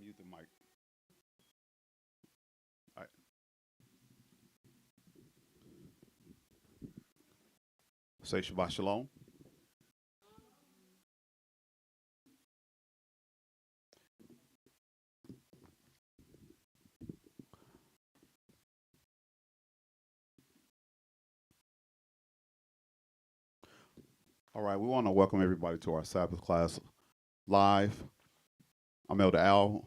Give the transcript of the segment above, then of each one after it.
use the mic. All right. Say Shabbat Shalom. All right, we want to welcome everybody to our Sabbath class live. I'm Elder Al.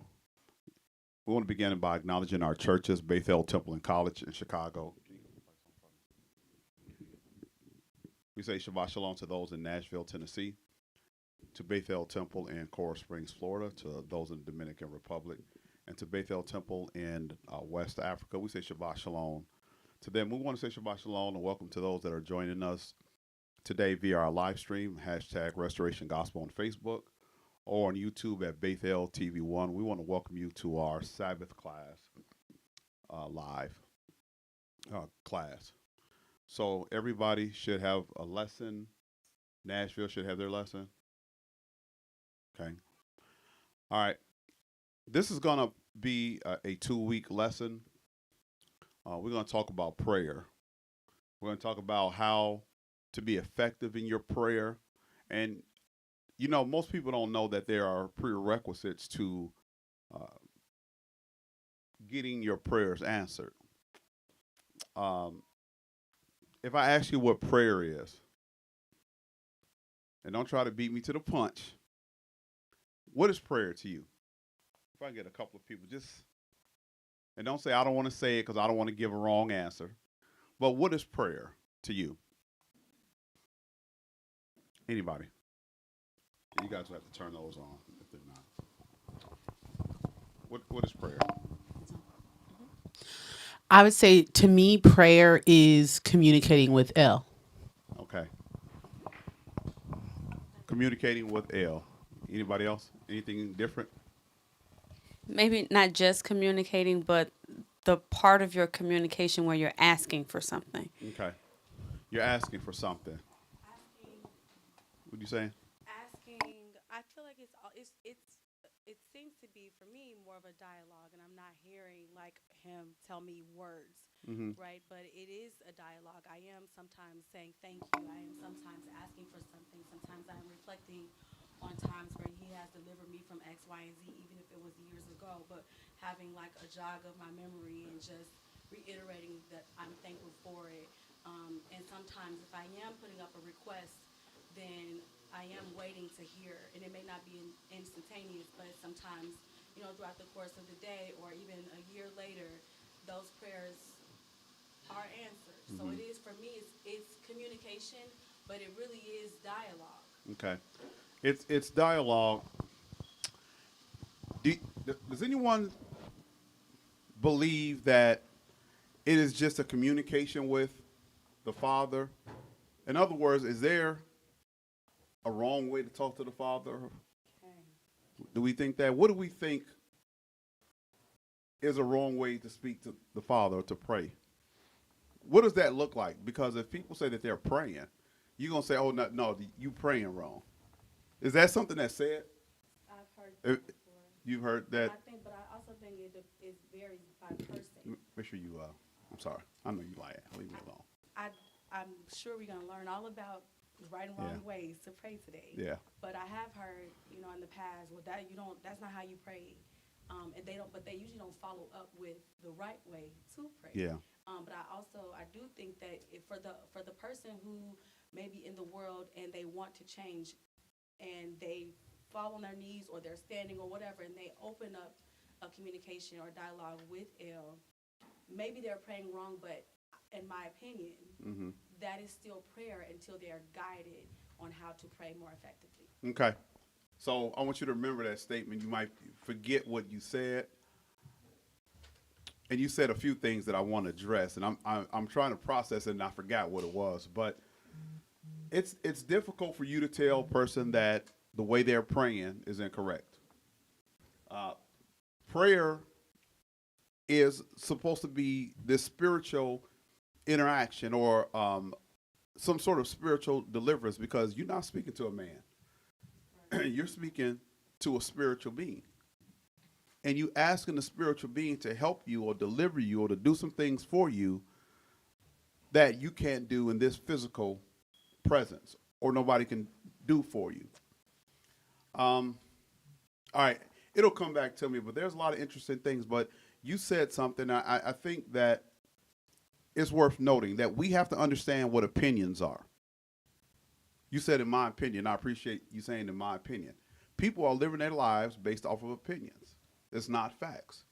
We want to begin by acknowledging our churches, Bethel Temple and College in Chicago. We say Shabbat Shalom to those in Nashville, Tennessee, to Bethel Temple in Coral Springs, Florida, to those in the Dominican Republic, and to Bethel Temple in West Africa. We say Shabbat Shalom to them. We want to say Shabbat Shalom and welcome to those that are joining us today via our live stream, hashtag Restoration Gospel on Facebook, or on YouTube at Bethel TV1. We want to welcome you to our Sabbath class live class. So everybody should have a lesson. Nashville should have their lesson. Okay. All right. This is going to be a 2-week lesson. We're going to talk about prayer. We're going to talk about how to be effective in your prayer. And, you know, most people don't know that there are prerequisites to getting your prayers answered. If I ask you what prayer is, and don't try to beat me to the punch, what is prayer to you? If I get a couple of people, and don't say I don't want to say it because I don't want to give a wrong answer, but what is prayer to you? Anybody? You guys will have to turn those on if they're not. What is prayer? I would say to me, prayer is communicating with El. Okay. Communicating with L. Anybody else? Anything different? Maybe not just communicating, but the part of your communication where you're asking for something. Okay. You're asking for something. Asking, What you saying? asking. I feel like it seems to be for me more of a dialogue, and I'm not hearing like him tell me words, Mm-hmm. right? But it is a dialogue. I am sometimes saying thank you. I am sometimes asking for something. Sometimes I am reflecting on times where he has delivered me from X, Y, and Z, even if it was years ago. But having like a jog of my memory and just reiterating that I'm thankful for it. And sometimes if I am putting up a request, then I am waiting to hear, and it may not be instantaneous, but sometimes, throughout the course of the day or even a year later, those prayers are answered. So Mm-hmm. it is for me. It's communication, but it really is dialogue. Okay. It's dialogue. Do, does anyone believe that it is just a communication with the Father? In other words, is there a wrong way to talk to the Father? Okay. Do we think that? What do we think is a wrong way to speak to the Father or to pray? What does that look like? Because if people say that they're praying, you're going to say, oh, no, you praying wrong. Is that something that's said? I've heard Uh, that before. You've heard that? But I also think it varies by person. Make sure you, I'm sorry. I know you like it. Leave me alone. I'm sure we're gonna learn all about right and wrong ways to pray today. Yeah. But I have heard, in the past, well, that you don't. That's not how you pray. And they don't. But they usually don't follow up with the right way to pray. Yeah. But I do think that for the person who may be in the world and they want to change, and they fall on their knees or they're standing or whatever, and they open up a communication or dialogue with El, maybe they're praying wrong, but in my opinion, Mm-hmm. that is still prayer until they are guided on how to pray more effectively. Okay. So I want you to remember that statement. You might forget what you said, and you said a few things that I want to address, and I'm trying to process it, and I forgot what it was. But it's difficult for you to tell a person that the way they're praying is incorrect. Prayer is supposed to be this spiritual interaction or some sort of spiritual deliverance because you're not speaking to a man. You're speaking to a spiritual being. and you asking the spiritual being to help you or deliver you or to do some things for you that you can't do in this physical presence or nobody can do for you. All right, it'll come back to me, but there's a lot of interesting things. But you said something. I think that it's worth noting that we have to understand what opinions are. You said, in my opinion. I appreciate you saying, in my opinion. People are living their lives based off of opinions. It's not facts.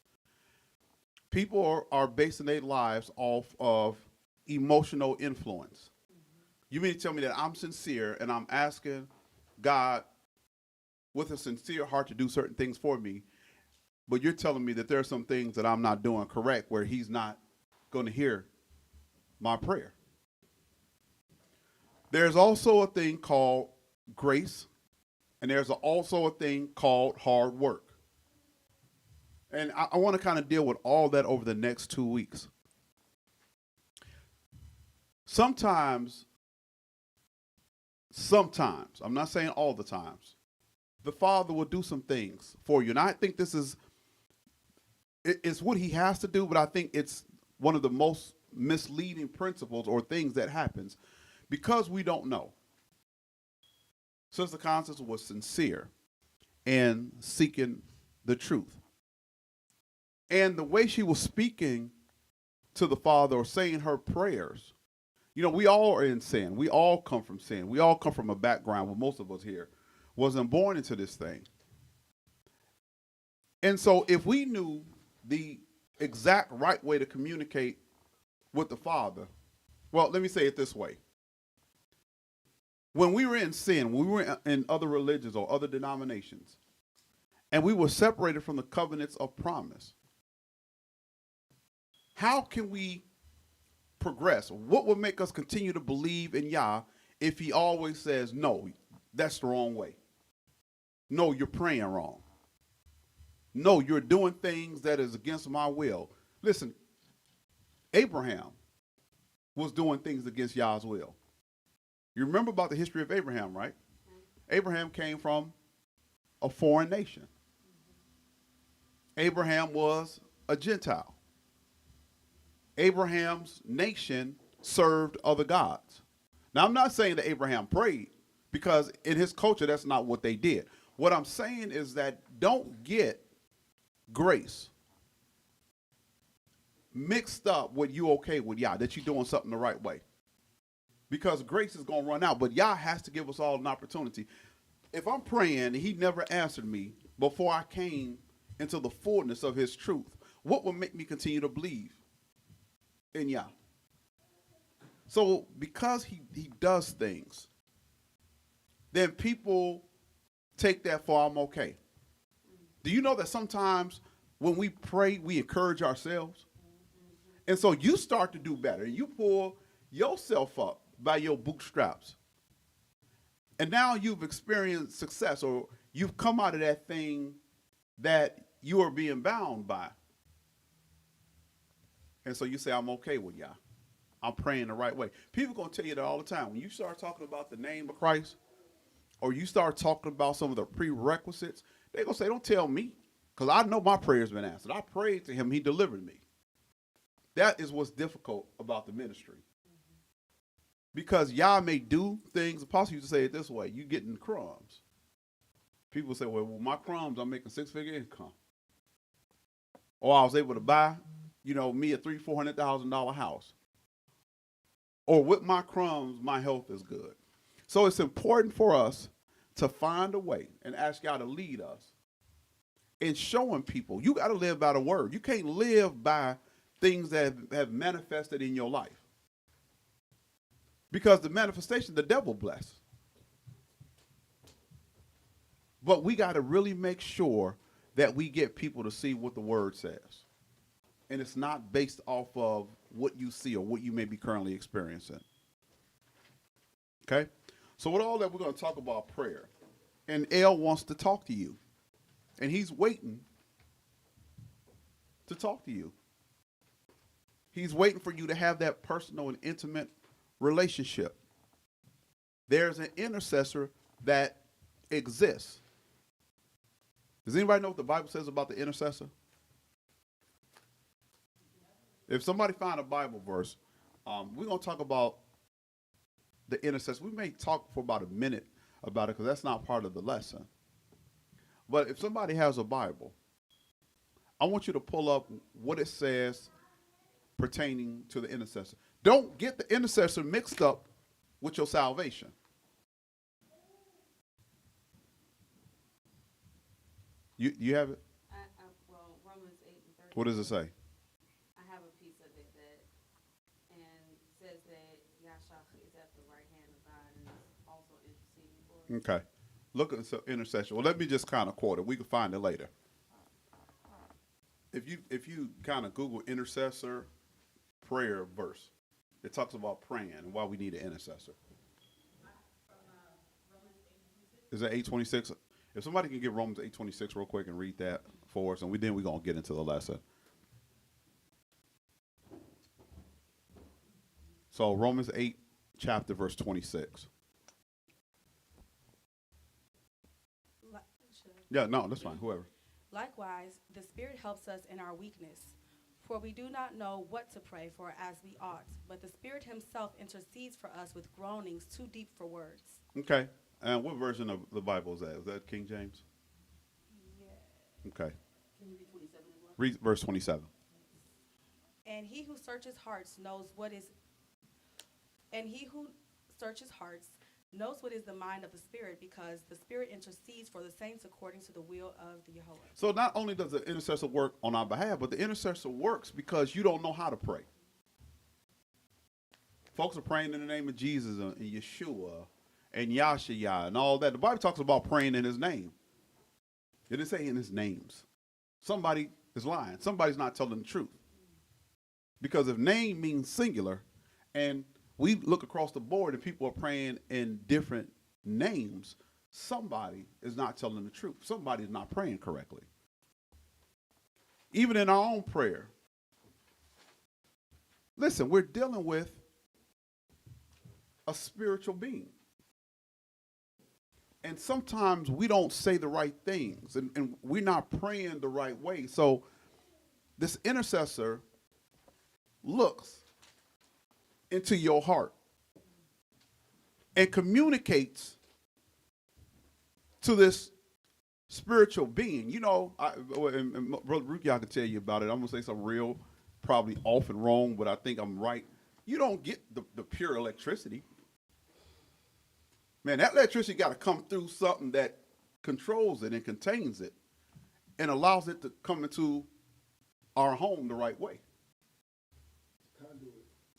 People are basing their lives off of emotional influence. You mean to tell me that I'm sincere and I'm asking God with a sincere heart to do certain things for me, but you're telling me that there are some things that I'm not doing correct where he's not going to hear my prayer? There's also a thing called grace, and there's also a thing called hard work. And I want to kind of deal with all that over the next 2 weeks. Sometimes, I'm not saying all the times, the Father will do some things for you. And I think it's what he has to do, but I think it's one of the most misleading principles or things that happens because we don't know. Sister Constance was sincere in seeking the truth. And the way she was speaking to the Father or saying her prayers, we all are in sin. We all come from sin. We all come from a background, well, most of us here wasn't born into this thing. And so if we knew the exact right way to communicate with the Father, well, let me say it this way. When we were in sin, when we were in other religions or other denominations, and we were separated from the covenants of promise, how can we progress? What would make us continue to believe in Yah if he always says, no, that's the wrong way? No, you're praying wrong. No, you're doing things that is against my will. Listen, Abraham was doing things against Yah's will. You remember about the history of Abraham, right? Abraham came from a foreign nation. Abraham was a Gentile. Abraham's nation served other gods. Now, I'm not saying that Abraham prayed, because in his culture, that's not what they did. What I'm saying is that don't get grace mixed up with you okay with Yah, that you're doing something the right way. Because grace is going to run out, but Yah has to give us all an opportunity. If I'm praying and he never answered me before I came into the fullness of his truth, what will make me continue to believe in Yah? So because he does things, then people take that for I'm okay. Do you know that sometimes when we pray, we encourage ourselves? And so you start to do better. You pull yourself up by your bootstraps. And now you've experienced success, or you've come out of that thing that you are being bound by. And so you say, I'm okay with Yah. I'm praying the right way. People are going to tell you that all the time. When you start talking about the name of Christ, or you start talking about some of the prerequisites, they're going to say, don't tell me, because I know my prayer's been answered. I prayed to him. He delivered me. That is what's difficult about the ministry. Because Yah may do things, Apostle used to say it this way, you getting crumbs. People say, well, with my crumbs, I'm making 6-figure income. Or I was able to buy, me a $300,000-$400,000 house. Or with my crumbs, my health is good. So it's important for us to find a way and ask God to lead us in showing people. You got to live by the word. You can't live by things that have manifested in your life. Because the manifestation, the devil bless. But we got to really make sure that we get people to see what the word says. And it's not based off of what you see or what you may be currently experiencing. Okay? So with all that, we're going to talk about prayer. And El wants to talk to you. And he's waiting to talk to you. He's waiting for you to have that personal and intimate relationship. There's an intercessor that exists Does anybody know what the Bible says about the intercessor? If somebody find a Bible verse, we're going to talk about the intercessor. We may talk for about a minute about it because that's not part of the lesson. But if somebody has a Bible, I want you to pull up what it says pertaining to the intercessor. Don't get the intercessor mixed up with your salvation. You have it? Well, Romans 8:30. What does it say? I have a piece of it that and says that Yahshua is at the right hand of God and is also interceding for us. Okay. Look at the intercession. Well, let me just kind of quote it. We can find it later. If you kind of Google intercessor prayer verse, it talks about praying and why we need an intercessor. Is that 8:26? If somebody can get Romans 8:26 real quick and read that for us, and we're going to get into the lesson. So Romans 8, chapter verse 26. Yeah, no, that's fine. Whoever. Likewise, the Spirit helps us in our weakness, for we do not know what to pray for as we ought, but the Spirit himself intercedes for us with groanings too deep for words. Okay. And what version of the Bible is that? Is that King James? Yeah. Okay. Can you read 27 as well? Read verse 27. And he who searches hearts knows what is the mind of the Spirit, because the Spirit intercedes for the saints according to the will of the Jehovah. So not only does the intercessor work on our behalf, but the intercessor works because you don't know how to pray. Folks are praying in the name of Jesus and Yeshua and Yahshua and all that. The Bible talks about praying in his name. It didn't say in his names. Somebody is lying. Somebody's not telling the truth. Because if name means singular, and we look across the board and people are praying in different names, somebody is not telling the truth. Somebody is not praying correctly. Even in our own prayer. Listen, we're dealing with a spiritual being. And sometimes we don't say the right things, and we're not praying the right way. So this intercessor looks into your heart and communicates to this spiritual being. You know, and Brother Ruki, I can tell you about it. I'm going to say something real, probably off and wrong, but I think I'm right. You don't get the pure electricity. Man, that electricity got to come through something that controls it and contains it and allows it to come into our home the right way.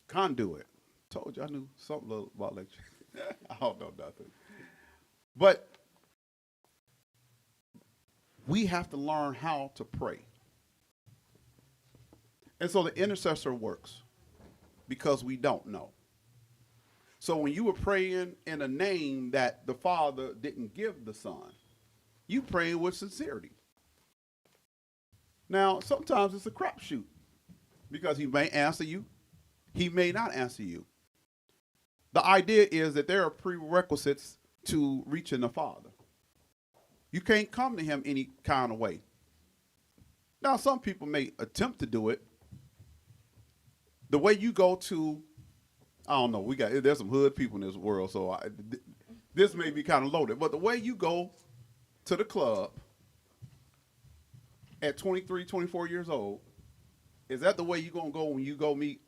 Conduit. Told you I knew something little about electricity. I don't know nothing. But we have to learn how to pray. And so the intercessor works because we don't know. So when you were praying in a name that the Father didn't give the Son, you praying with sincerity. Now, sometimes it's a crapshoot because he may answer you. He may not answer you. The idea is that there are prerequisites to reaching the Father. You can't come to him any kind of way. Now, some people may attempt to do it. The way you go to, I don't know, there's some hood people in this world, so this may be kind of loaded. But the way you go to the club at 23, 24 years old, is that the way you're going to go when you go meet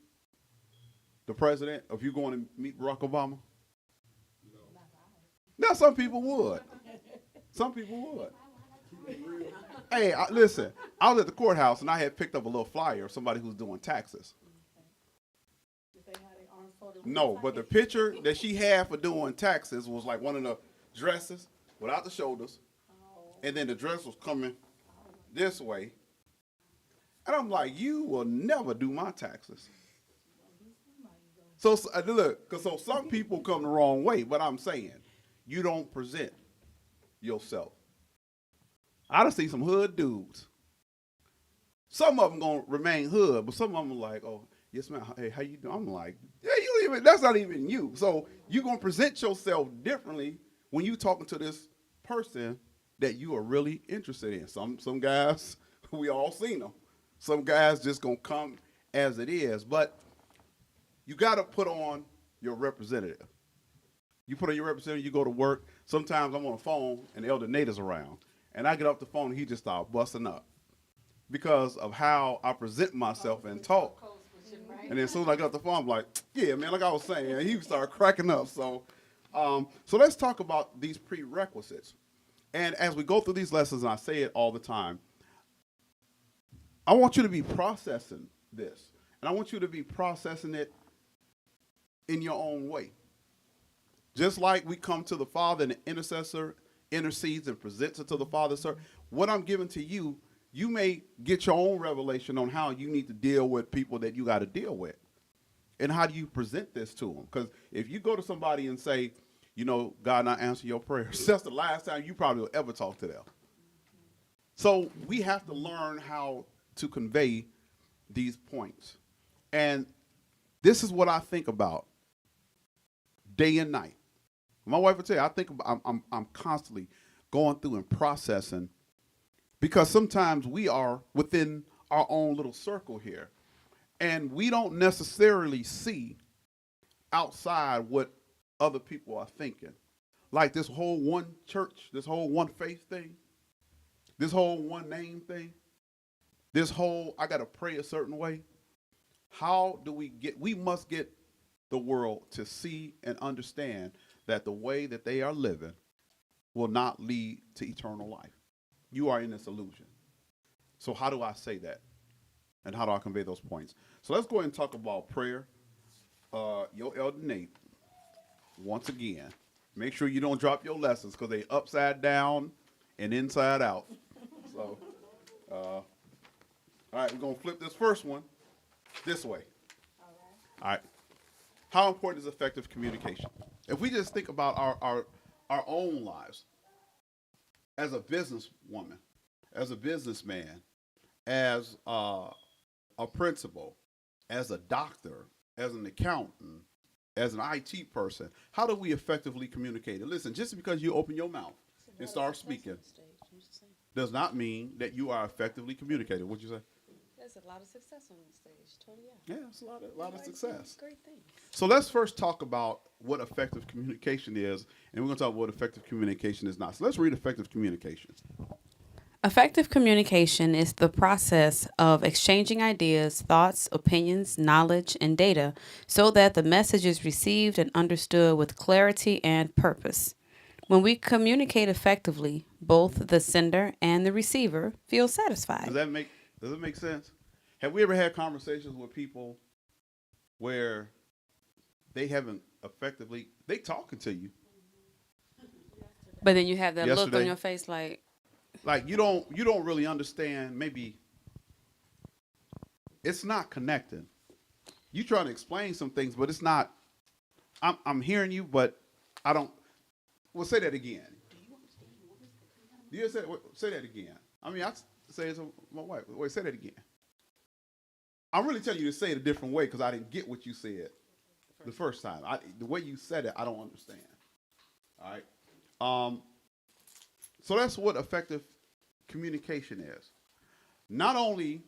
the president, or if you're going to meet Barack Obama? No. Now, some people would. Some people would. Hey, listen, I was at the courthouse, and I had picked up a little flyer of somebody who's doing taxes. No, but the picture that she had for doing taxes was like one of the dresses without the shoulders, and then the dress was coming this way. And I'm like, you will never do my taxes. So look, because some people come the wrong way, but I'm saying you don't present yourself. I done seen some hood dudes. Some of them gonna remain hood, but some of them are like, oh, yes, man, hey, how you doing? I'm like, yeah, that's not even you. So you're gonna present yourself differently when you talking to this person that you are really interested in. Some guys, we all seen them. Some guys just gonna come as it is, but you got to put on your representative. You put on your representative, you go to work. Sometimes I'm on the phone and Elder Nate is around, and I get off the phone and he just starts busting up because of how I present myself and talk. And then as soon as I got off the phone, I'm like, yeah, man, like I was saying, and he started cracking up. So let's talk about these prerequisites. And as we go through these lessons, and I say it all the time, I want you to be processing this. And I want you to be processing it in your own way. Just like we come to the Father and the intercessor intercedes and presents it to the Father, sir, what I'm giving to you, you may get your own revelation on how you need to deal with people that you got to deal with. And how do you present this to them? Because if you go to somebody and say, you know, God not answer your prayers, that's the last time you probably will ever talk to them. So we have to learn how to convey these points. And this is what I think about day and night. My wife would tell you, I think about, I'm constantly going through and processing, because sometimes we are within our own little circle here, and we don't necessarily see outside what other people are thinking. Like this whole one church, this whole one faith thing, this whole one name thing, this whole I got to pray a certain way. How do we must get the world to see and understand that the way that they are living will not lead to eternal life. You are in this illusion. So how do I say that? And how do I convey those points? So let's go ahead and talk about prayer. Your Elder Nate, once again, make sure you don't drop your lessons because they upside down and inside out. So, all right, we're going to flip this first one this way. All right. How important is effective communication? If we just think about our own lives, as a businesswoman, as a businessman, as a principal, as a doctor, as an accountant, as an IT person, how do we effectively communicate? And listen, just because you open your mouth and start speaking does not mean that you are effectively communicating. What'd you say? There's a lot of success on the stage. Totally, Yeah, it's a lot of success. Great things. So let's first talk about what effective communication is, and we're going to talk about what effective communication is not. So let's read effective communication. Effective communication is the process of exchanging ideas, thoughts, opinions, knowledge, and data so that the message is received and understood with clarity and purpose. When we communicate effectively, both the sender and the receiver feel satisfied. Does it make sense? Have we ever had conversations with people where they haven't effectively, they talking to you, But then you have that look Yesterday. on your face like you don't really understand, maybe it's not connecting. You trying to explain some things, but it's not, I'm hearing you, but I don't, well, say that again. You say that again. I mean, I say it to my wife. Wait, say that again. I'm really telling you to say it a different way because I didn't get what you said the first time. The way you said it, I don't understand. All right. So that's what effective communication is. Not only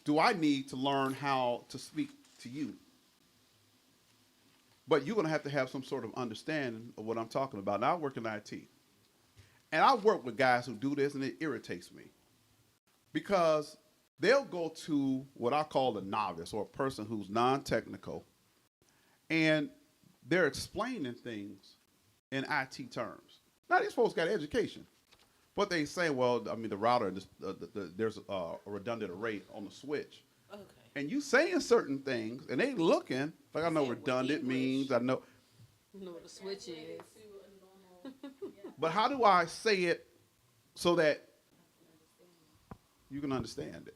do I need to learn how to speak to you, but you're going to have some sort of understanding of what I'm talking about. Now, I work in IT. And I work with guys who do this, and it irritates me. Because they'll go to what I call a novice or a person who's non-technical, and they're explaining things in IT terms. Now, these folks got education. But they say, well, I mean, the router, there's a redundant array on the switch. Okay. And you saying certain things, and they looking, like I know Say it with redundant English. means, I know. You know what the switch is. But how do I say it so that you can understand it?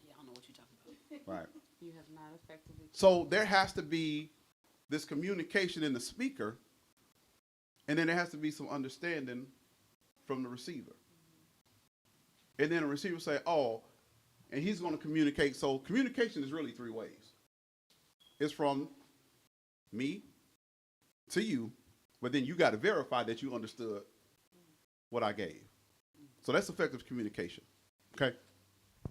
yeah, I don't know what you're talking about. Right. You have not effectively. So there has to be this communication in the speaker, and then there has to be some understanding from the receiver. And then the receiver say, oh, and he's going to communicate. So communication is really three ways. It's from me to you, but then you got to verify that you understood what I gave. So that's effective communication. Okay?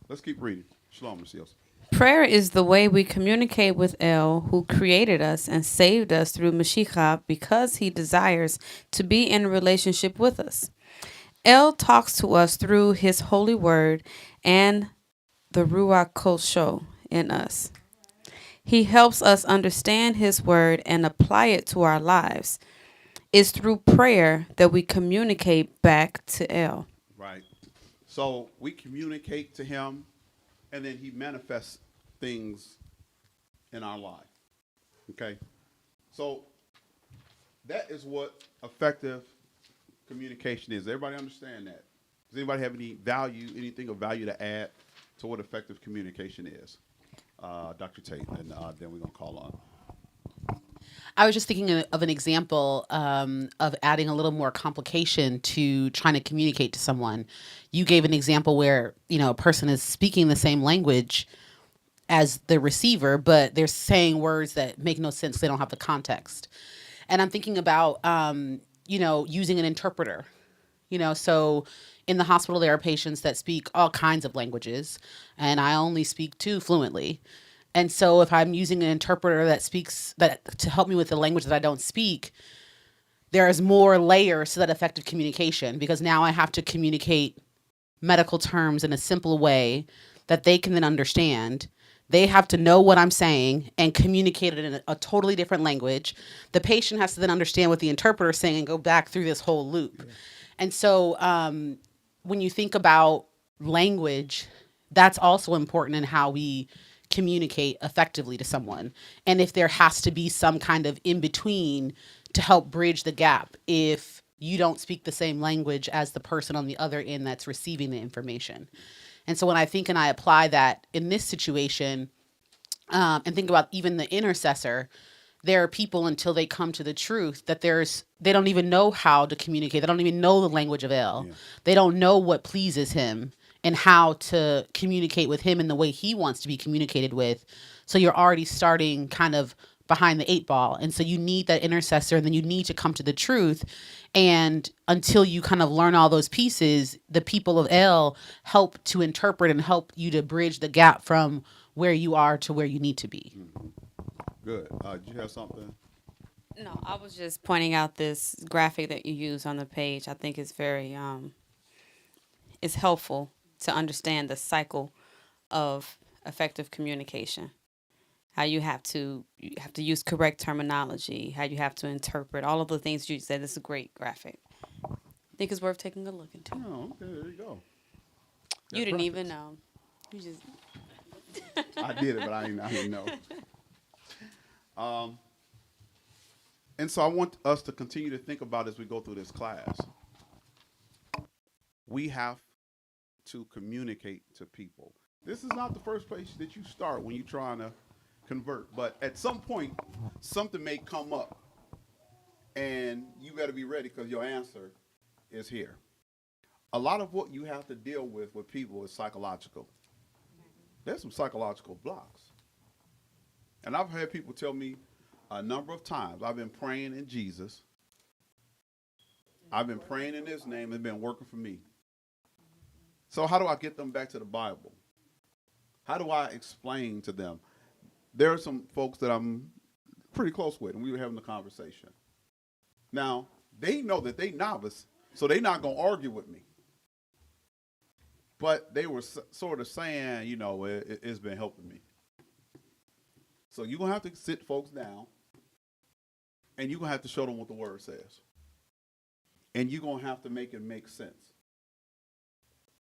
Let's keep reading. Shalom, Ms. Yosef. Prayer is the way we communicate with El, who created us and saved us through Mashiach because he desires to be in a relationship with us. El talks to us through his holy word and the Ruach Kosho in us. He helps us understand his word and apply it to our lives. It's through prayer that we communicate back to El. Right. So we communicate to him, and then he manifests things in our life. Okay? So that is what effective communication is. Everybody understand that? Does anybody have any value, anything of value to add to what effective communication is? Dr. Tate, and then we're going to call on. I was just thinking of an example of adding a little more complication to trying to communicate to someone. You gave an example where, a person is speaking the same language as the receiver, but they're saying words that make no sense. They don't have the context. And I'm thinking about, using an interpreter. So in the hospital, there are patients that speak all kinds of languages, and I only speak two fluently. And so if I'm using an interpreter that speaks that to help me with the language that I don't speak, there's more layers to that effective communication, because now I have to communicate medical terms in a simple way that they can then understand. They have to know what I'm saying and communicate it in a totally different language. The patient has to then understand what the interpreter is saying and go back through this whole loop. Yeah. And so when you think about language, that's also important in how we communicate effectively to someone. And if there has to be some kind of in between to help bridge the gap, if you don't speak the same language as the person on the other end that's receiving the information. And so when I think and I apply that in this situation, and think about even the intercessor, there are people until they come to the truth that they don't even know how to communicate. They don't even know the language of El. Yeah. They don't know what pleases him and how to communicate with him in the way he wants to be communicated with. So you're already starting kind of behind the eight ball. And so you need that intercessor, and then you need to come to the truth. And until you kind of learn all those pieces, the people of El help to interpret and help you to bridge the gap from where you are to where you need to be. Mm-hmm. Good. Did you have something? No, I was just pointing out this graphic that you use on the page. I think it's very, it's helpful to understand the cycle of effective communication. How you have to use correct terminology, how you have to interpret, all of the things you said. This is a great graphic. I think it's worth taking a look into. Oh, okay, there you go. You didn't even know. You just. I did it, but I didn't know. And so I want us to continue to think about as we go through this class. We have to communicate to people. This is not the first place that you start when you're trying to convert, but at some point, something may come up, and you got to be ready because your answer is here. A lot of what you have to deal with people is psychological. There's some psychological blocks. And I've had people tell me a number of times, I've been praying in Jesus. I've been praying in his name. It's been working for me. So how do I get them back to the Bible? How do I explain to them? There are some folks that I'm pretty close with, and we were having a conversation. Now, they know that they novice, so they're not going to argue with me. But they were sort of saying, it's been helping me. So you're going to have to sit folks down, and you're going to have to show them what the word says. And you're going to have to make it make sense.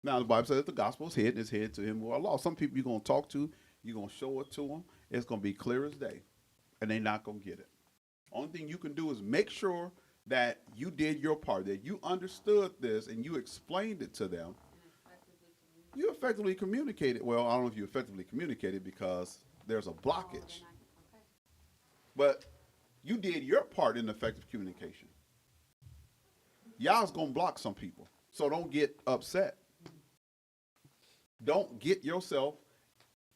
Now, the Bible says the gospel is hidden, it's hid to him who are lost. Some people you're going to talk to, you're going to show it to them. It's going to be clear as day, and they're not going to get it. Only thing you can do is make sure that you did your part, that you understood this, and you explained it to them. You effectively communicated. Well, I don't know if you effectively communicated because there's a blockage. But you did your part in effective communication. Y'all's going to block some people, so don't get upset. Don't get yourself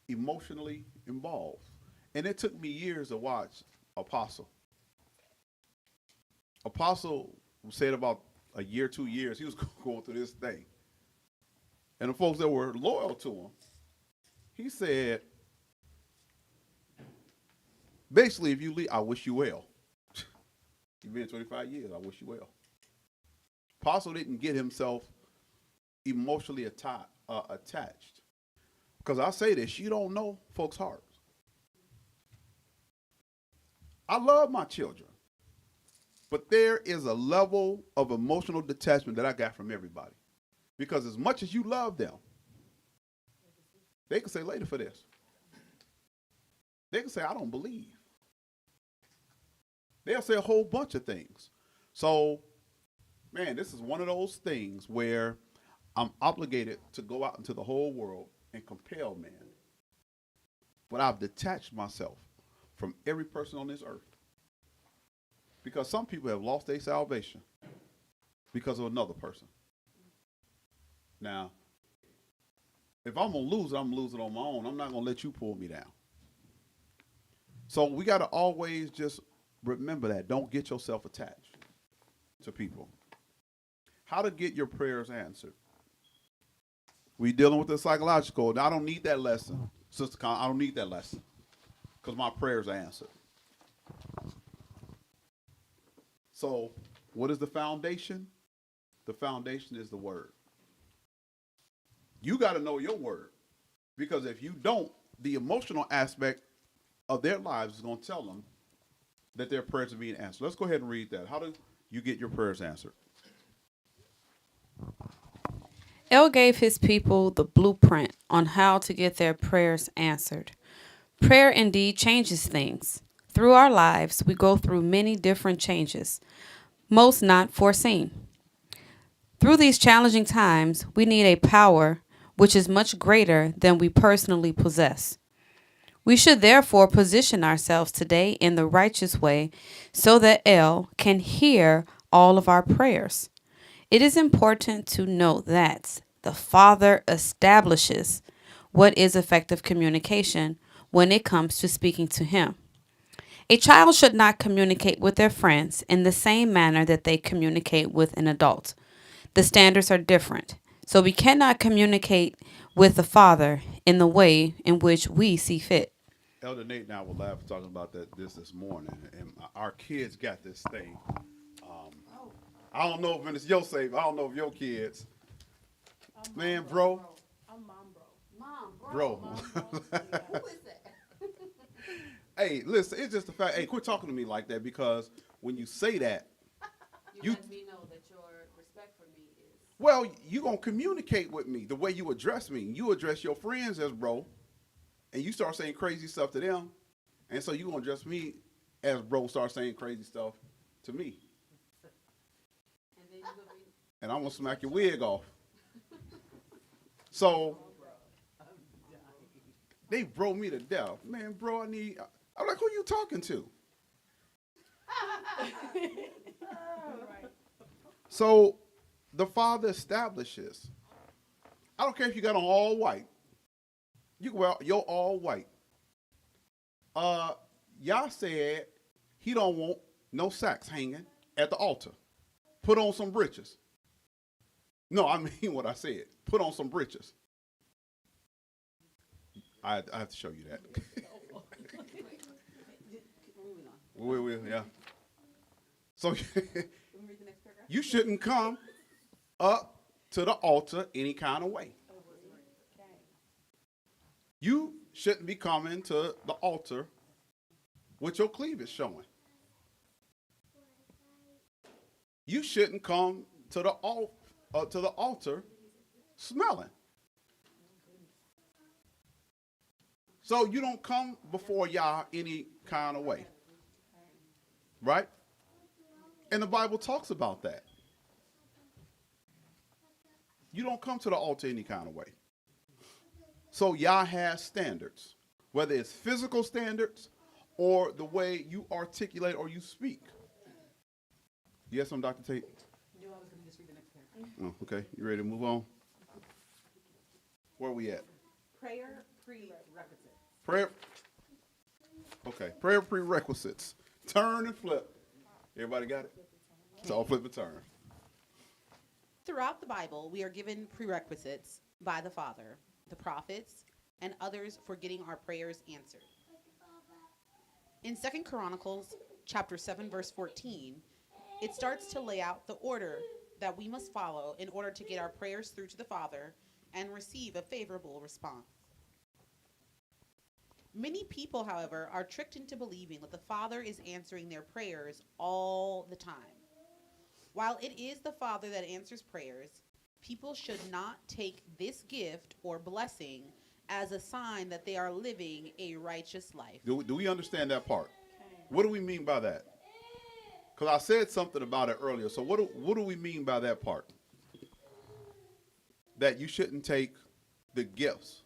emotionally involved. And it took me years to watch Apostle. Apostle said about a year, 2 years, he was going through this thing. And the folks that were loyal to him, he said, basically, if you leave, I wish you well. You've been 25 years, I wish you well. Apostle didn't get himself emotionally attached. Because I say this, you don't know folks' hearts. I love my children. But there is a level of emotional detachment that I got from everybody. Because as much as you love them, they can say later for this. They can say, I don't believe. They'll say a whole bunch of things. So, man, this is one of those things where I'm obligated to go out into the whole world and compel man. But I've detached myself from every person on this earth. Because some people have lost their salvation because of another person. Now, if I'm going to lose it, I'm going to lose it on my own. I'm not going to let you pull me down. So we got to always just remember that. Don't get yourself attached to people. How to get your prayers answered. We dealing with the psychological. Now, I don't need that lesson. Sister Con, I don't need that lesson because my prayers are answered. So what is the foundation? The foundation is the word. You got to know your word because if you don't, the emotional aspect of their lives is going to tell them that their prayers are being answered. Let's go ahead and read that. How do you get your prayers answered? El gave his people the blueprint on how to get their prayers answered. Prayer indeed changes things. Through our lives, we go through many different changes, most not foreseen. Through these challenging times, we need a power which is much greater than we personally possess. We should therefore position ourselves today in the righteous way so that El can hear all of our prayers. It is important to note that the Father establishes what is effective communication when it comes to speaking to Him. A child should not communicate with their friends in the same manner that they communicate with an adult. The standards are different, so we cannot communicate with the Father in the way in which we see fit. Elder Nate and I were laughing talking about this morning, and our kids got this thing. I don't know if it's your safe. I don't know if your kids. Man, bro. I'm mom, bro. Mom, Bro. Mom, who is that? Hey, listen, it's just the fact. Hey, quit talking to me like that because when you say that, You let me know that your respect for me is. well, you're going to communicate with me the way you address me. You address your friends as bro, and you start saying crazy stuff to them. And so you're going to address me as bro, start saying crazy stuff to me. And then you're going to be. And I'm going to smack your wig off. So they bro me to death. Man, bro, I'm like, who you talking to? So the Father establishes. I don't care if you got on all white. You can wear your all white. Yah said he don't want no sacks hanging at the altar. Put on some breeches. No, I mean what I said. Put on some breeches. I have to show you that. We will, yeah. So you shouldn't come up to the altar any kind of way. You shouldn't be coming to the altar with your cleavage showing. You shouldn't come to the altar smelling. So you don't come before Yah any kind of way. Right? And the Bible talks about that. You don't come to the altar any kind of way. So Yah has standards, whether it's physical standards or the way you articulate or you speak. You have something, Dr. Tate? No, I was going to just read the next paragraph. Oh, okay. You ready to move on? Where are we at? Prayer prerequisites. Prayer. Okay. Prayer prerequisites. Turn and flip. Everybody got it? It's all flip and turn. Throughout the Bible, we are given prerequisites by the Father, the prophets, and others for getting our prayers answered. In 2nd Chronicles chapter 7 verse 14, it starts to lay out the order that we must follow in order to get our prayers through to the Father and receive a favorable response. Many people, however, are tricked into believing that the Father is answering their prayers all the time. While it is the Father that answers prayers, people should not take this gift or blessing as a sign that they are living a righteous life. Do we understand that part? What do we mean by that? Because I said something about it earlier. So what do we mean by that part? That you shouldn't take the gifts,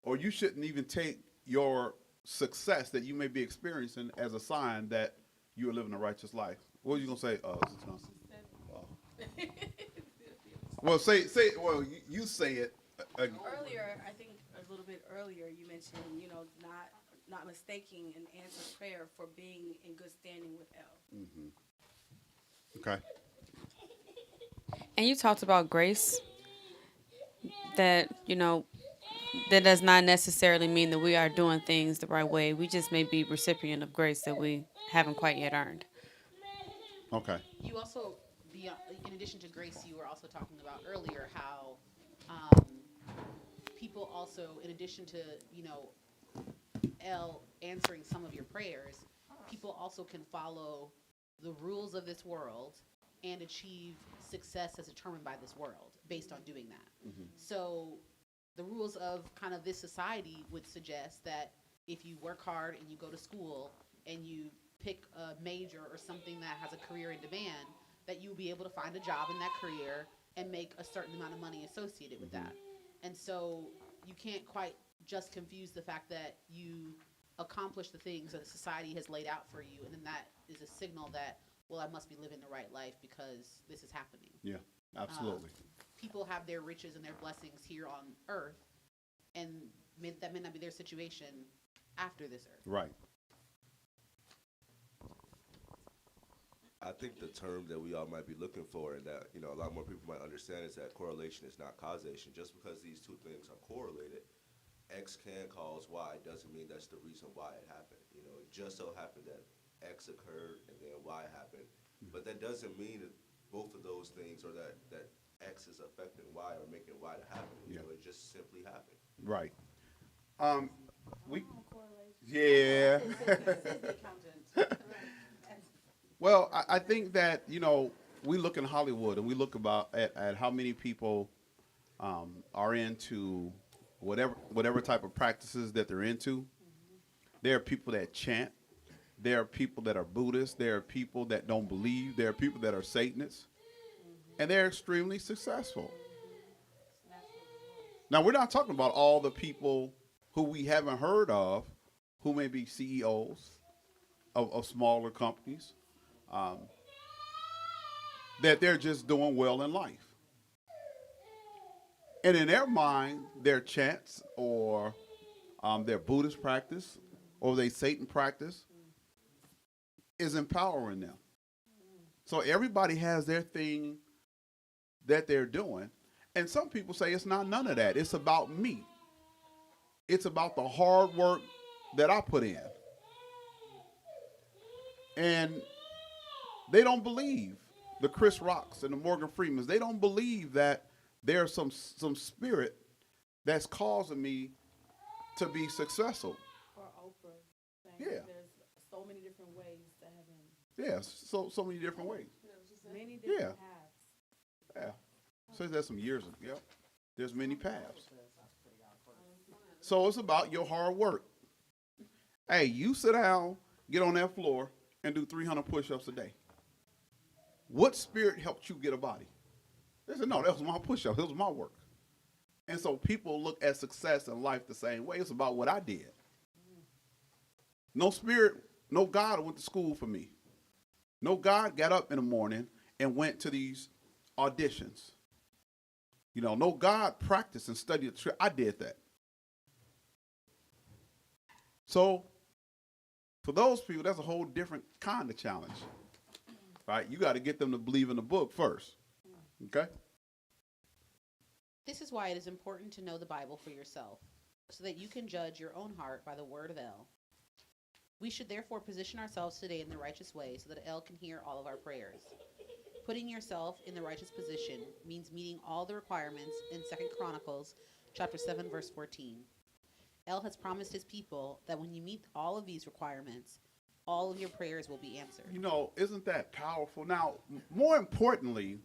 or you shouldn't even take your success that you may be experiencing as a sign that you are living a righteous life. What are you gonna say? Sister Johnson? Well, say. Well, you say it. Earlier, I think a little bit earlier, you mentioned, not mistaking an answered prayer for being in good standing with El. Okay. And you talked about grace. That, that does not necessarily mean that we are doing things the right way. We just may be recipient of grace that we haven't quite yet earned. Okay. You also, in addition to grace, you were also talking about earlier how um, people also, in addition to, El answering some of your prayers, people also can follow the rules of this world and achieve success as determined by this world based on doing that. So the rules of kind of this society would suggest that if you work hard and you go to school and you pick a major or something that has a career in demand, that you'll be able to find a job in that career and make a certain amount of money associated with that. And so you can't quite just confuse the fact that you accomplish the things that society has laid out for you, and then that is a signal that, well, I must be living the right life because this is happening. Yeah, absolutely. People have their riches and their blessings here on earth, and that may not be their situation after this earth. Right. I think the term that we all might be looking for, and that a lot more people might understand, is that correlation is not causation. Just because these two things are correlated, X can cause Y doesn't mean that's the reason why it happened. It just so happened that X occurred and then Y happened, but that doesn't mean that both of those things, or that X is affecting Y or making Y to happen. It just simply happened. Right. Yeah. Well, I think that, we look in Hollywood and we look at how many people are into whatever type of practices that they're into. There are people that chant. There are people that are Buddhists. There are people that don't believe. There are people that are Satanists. And they're extremely successful. Now, we're not talking about all the people who we haven't heard of, who may be CEOs of smaller companies, that they're just doing well in life. And in their mind, their chants or their Buddhist practice or their Satan practice is empowering them. So everybody has their thing that they're doing. And some people say it's not none of that. It's about me. It's about the hard work that I put in. And they don't believe the Chris Rocks and the Morgan Freemans. They don't believe that there's some spirit that's causing me to be successful. Or Oprah saying Yeah. there's so many different ways to heaven. Yes, so many different ways. Many different Yeah. paths. Yeah. So that's some years ago. Yep. There's many paths. So it's about your hard work. Hey, you sit down, get on that floor, and do 300 push-ups a day. What spirit helped you get a body? They said, no, that was my push-up. That was my work. And so people look at success in life the same way. It's about what I did. No spirit, no God went to school for me. No God got up in the morning and went to these auditions. No God practiced and studied. I did that. So for those people, that's a whole different kind of challenge. Right? You got to get them to believe in the book first. Okay? This is why it is important to know the Bible for yourself, so that you can judge your own heart by the word of El. We should therefore position ourselves today in the righteous way so that El can hear all of our prayers. Putting yourself in the righteous position means meeting all the requirements in 2 Chronicles chapter 7 verse 14. El has promised his people that when you meet all of these requirements, all of your prayers will be answered. You know, isn't that powerful? Now, more importantly,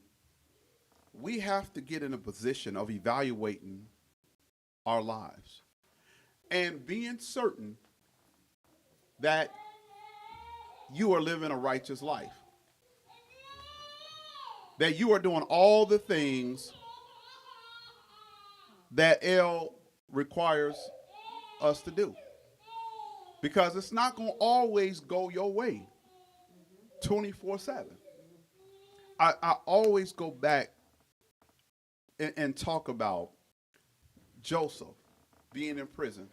we have to get in a position of evaluating our lives and being certain that you are living a righteous life, that you are doing all the things that El requires us to do. Because it's not going to always go your way 24/7. I always go back and talk about Joseph being in prison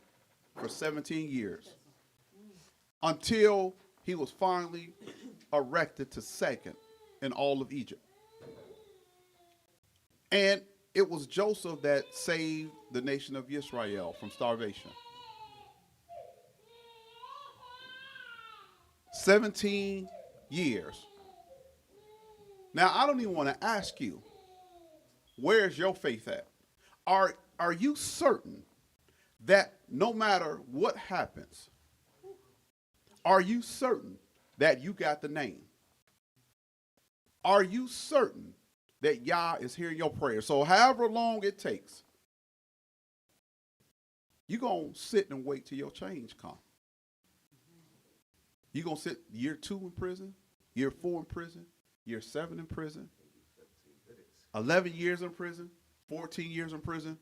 for 17 years until he was finally erected to second in all of Egypt. And it was Joseph that saved the nation of Israel from starvation. 17 years. Now, I don't even want to ask you, where's your faith at? Are you certain that no matter what happens, are you certain that you got the name? Are you certain that Yah is hearing your prayer? So however long it takes, you're going to sit and wait till your change comes. You're going to sit year 2 in prison, year 4 in prison, year 7 in prison, 11 years in prison, 14 years in prison.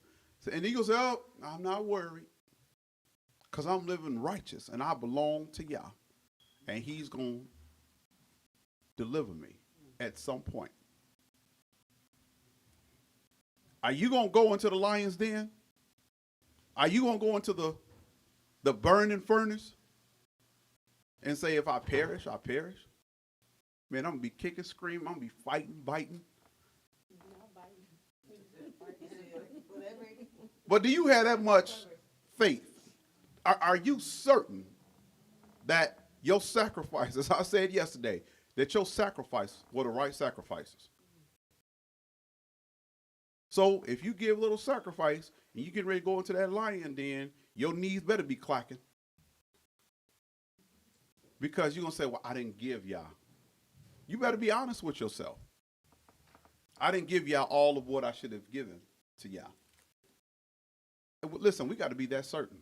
And he goes, oh, I'm not worried because I'm living righteous and I belong to Yah. And he's going to deliver me at some point. Are you going to go into the lion's den? Are you going to go into the burning furnace and say, if I perish, I perish? Man, I'm going to be kicking, screaming. I'm going to be fighting, biting. But do you have that much faith? Are you certain that your sacrifices, as I said yesterday, that your sacrifice were the right sacrifices? So if you give a little sacrifice and you get ready to go into that lion den, your knees better be clacking. Because you're going to say, well, I didn't give Yah. You better be honest with yourself. I didn't give Yah all of what I should have given to Yah. Listen, we got to be that certain.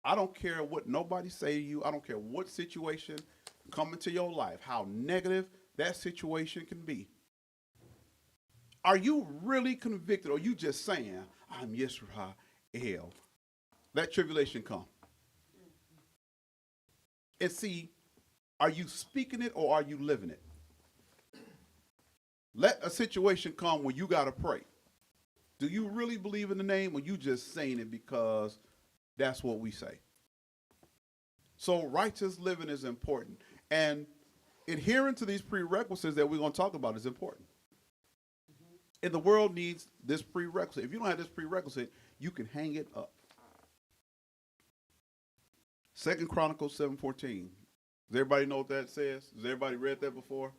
I don't care what nobody say to you. I don't care what situation come into your life, how negative that situation can be. Are you really convicted, or are you just saying, I'm Yisrael? Let tribulation come. And see, are you speaking it or are you living it? Let a situation come where you got to pray. Do you really believe in the name, or you just saying it because that's what we say? So righteous living is important. And adhering to these prerequisites that we're going to talk about is important. And the world needs this prerequisite. If you don't have this prerequisite, you can hang it up. 2 Chronicles 7:14. Does everybody know what that says? Has everybody read that before?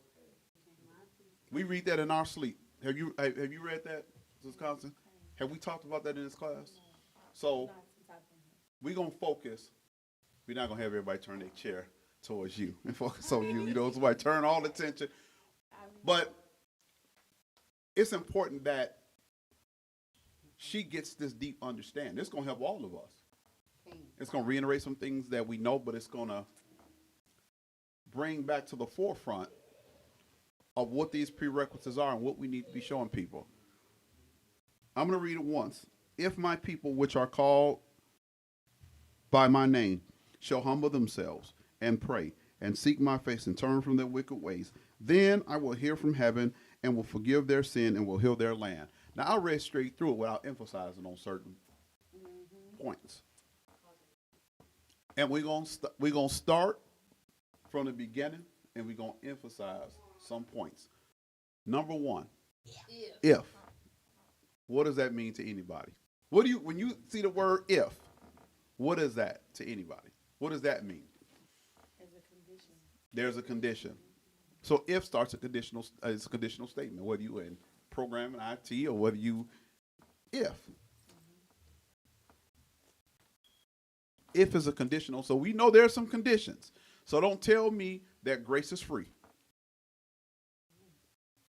We read that in our sleep. Have you read that, Ms. Constant? Have we talked about that in this class? So we're going to focus. We're not going to have everybody turn their chair towards you and focus on you. You know, somebody turn all attention. But it's important that she gets this deep understanding. It's going to help all of us. It's going to reiterate some things that we know, but it's going to bring back to the forefront of what these prerequisites are and what we need to be showing people. I'm going to read it once. If my people, which are called by my name, shall humble themselves and pray and seek my face and turn from their wicked ways, then I will hear from heaven and will forgive their sin and will heal their land. Now, I read straight through it without emphasizing on certain points. And we're gonna start from the beginning, and we're going to emphasize some points. Number one, if. What does that mean to anybody? What do you when you see the word if? What is that to anybody? What does that mean? There's a condition. So if starts a conditional, it's a conditional statement. Whether you in programming, IT, or whether you if is a conditional. So we know there are some conditions. So don't tell me that grace is free.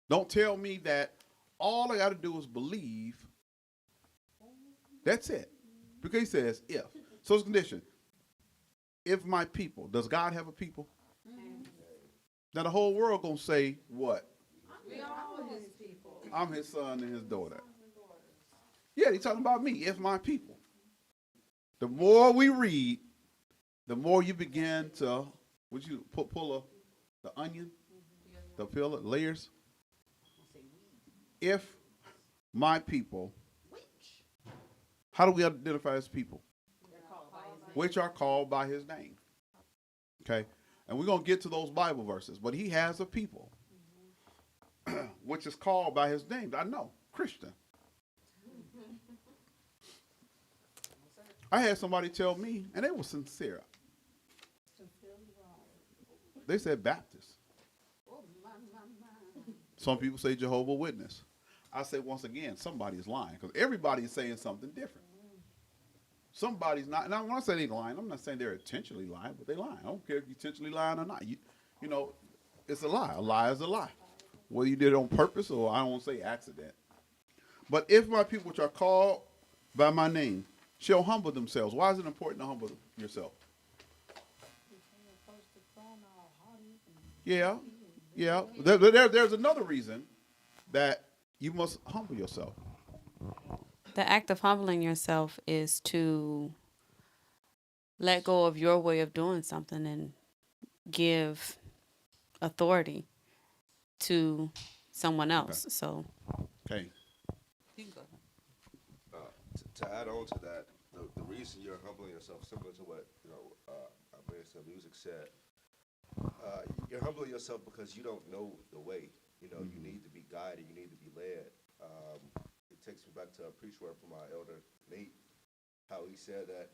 Don't tell me that all I got to do is believe. That's it. Because he says if. So it's a condition. If my people, does God have a people? Now the whole world gonna say what? We all his people. I'm his son and his daughter. Yeah, he's talking about me. If my people. The more we read, the more you begin to, would you pull the onion, the peel it, layers? If my people, how do we identify as people? Which are called by his name. Okay? And we're going to get to those Bible verses. But he has a people, which is called by his name. I know, Christian. I had somebody tell me, and they were sincere. They said Baptist. Some people say Jehovah's Witness. I say once again, somebody's lying because everybody's saying something different. Somebody's not. Now, when I say they're lying, I'm not saying they're intentionally lying, but they're lying. I don't care if you're intentionally lying or not. You know, it's a lie. A lie is a lie. Whether you did it on purpose or I don't want to say accident. But if my people which are called by my name shall humble themselves. Why is it important to humble yourself? Yeah. There's another reason that you must humble yourself. The act of humbling yourself is to let go of your way of doing something and give authority to someone else. Okay. So, Okay. To add on to that, the reason you're humbling yourself, similar to what our minister of music said, you're humbling yourself because you don't know the way. You know, you need to be guided, you need to be led. It takes me back to a preach word from our elder Nate, how he said that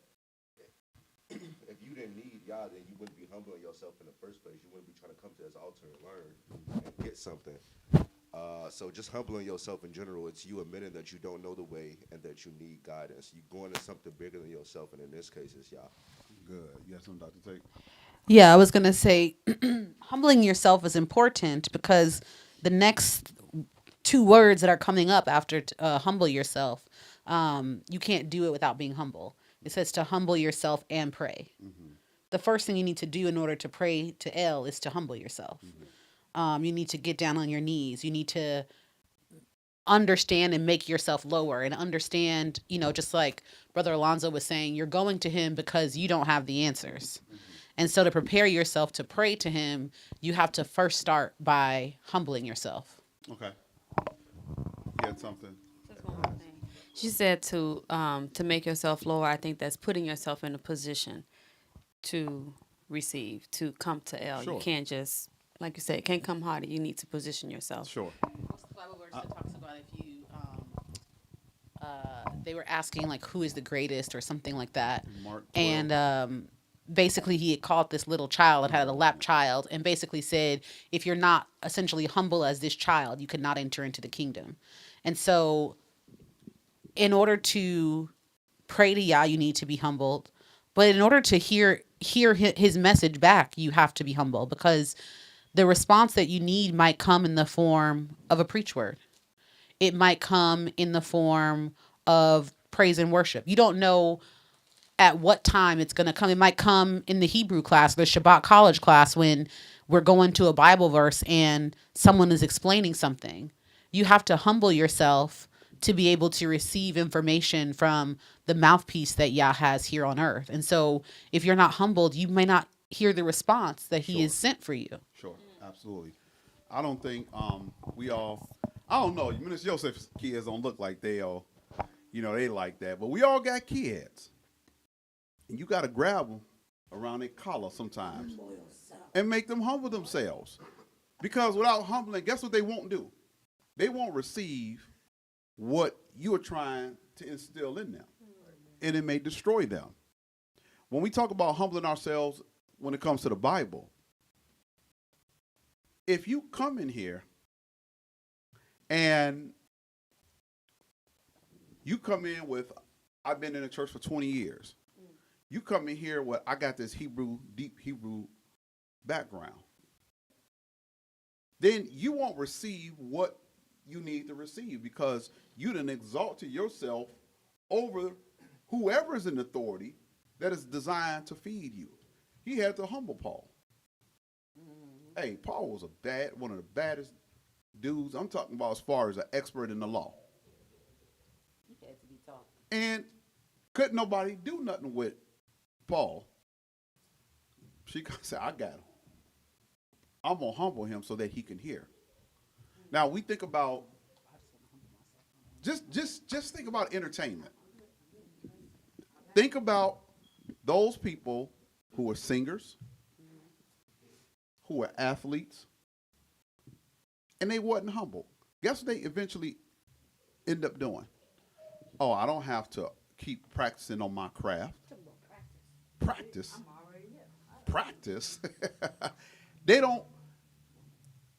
if you didn't need Yah, then you wouldn't be humbling yourself in the first place. You wouldn't be trying to come to his altar and learn and get something. So just humbling yourself in general, it's you admitting that you don't know the way and that you need guidance. You're going to something bigger than yourself, and in this case, it's Yah. Good. You got something, Dr. Tate? Yeah, I was going to say humbling yourself is important because the next two words that are coming up after humble yourself, you can't do it without being humble. It says to humble yourself and pray. Mm-hmm. The first thing you need to do in order to pray to El is to humble yourself. Mm-hmm. You need to get down on your knees. You need to understand and make yourself lower and understand, just like Brother Alonzo was saying, you're going to him because you don't have the answers. Mm-hmm. And so to prepare yourself to pray to him, you have to first start by humbling yourself. Okay. You had something? just one more thing. She said to make yourself lower. I think that's putting yourself in a position to receive, to come to El. Sure. You can't just, like you said, can't come harder. You need to position yourself. Sure. What's the Bible verse that talks about if you, they were asking like who is the greatest or something like that. Mark 12. And basically he had called this little child and had a lap child and basically said, if you're not essentially humble as this child, you could not enter into the kingdom. And so in order to pray to Yah, you need to be humbled. But in order to hear his message back, you have to be humble because the response that you need might come in the form of a preach word. It might come in the form of praise and worship. You don't know at what time it's going to come. It might come in the Hebrew class, the Shabbat college class, when we're going to a Bible verse and someone is explaining something. You have to humble yourself to be able to receive information from the mouthpiece that Yah has here on earth. And so if you're not humbled, you may not hear the response that he has sent for you. Sure, absolutely. I don't think I don't know, Minister Joseph's kids don't look like they like that, but we all got kids. And you got to grab them around their collar sometimes and make them humble themselves. Because without humbling, guess what they won't do? They won't receive what you are trying to instill in them, and it may destroy them. When we talk about humbling ourselves when it comes to the Bible, if you come in here and you come in with, I've been in the church for 20 years. You come in here with, I got this deep Hebrew background. Then you won't receive what you need to receive because you done exalted yourself over whoever is in authority that is designed to feed you. He had to humble Paul. Hey, Paul was one of the baddest dudes. I'm talking about as far as an expert in the law. You had to be taught. And couldn't nobody do nothing with Paul. She said, I got him. I'm going to humble him so that he can hear. Now, we think about, just think about entertainment. Think about those people who are singers, who are athletes, and they wasn't humble. Guess what they eventually end up doing? Oh, I don't have to keep practicing on my craft. Practice. They don't.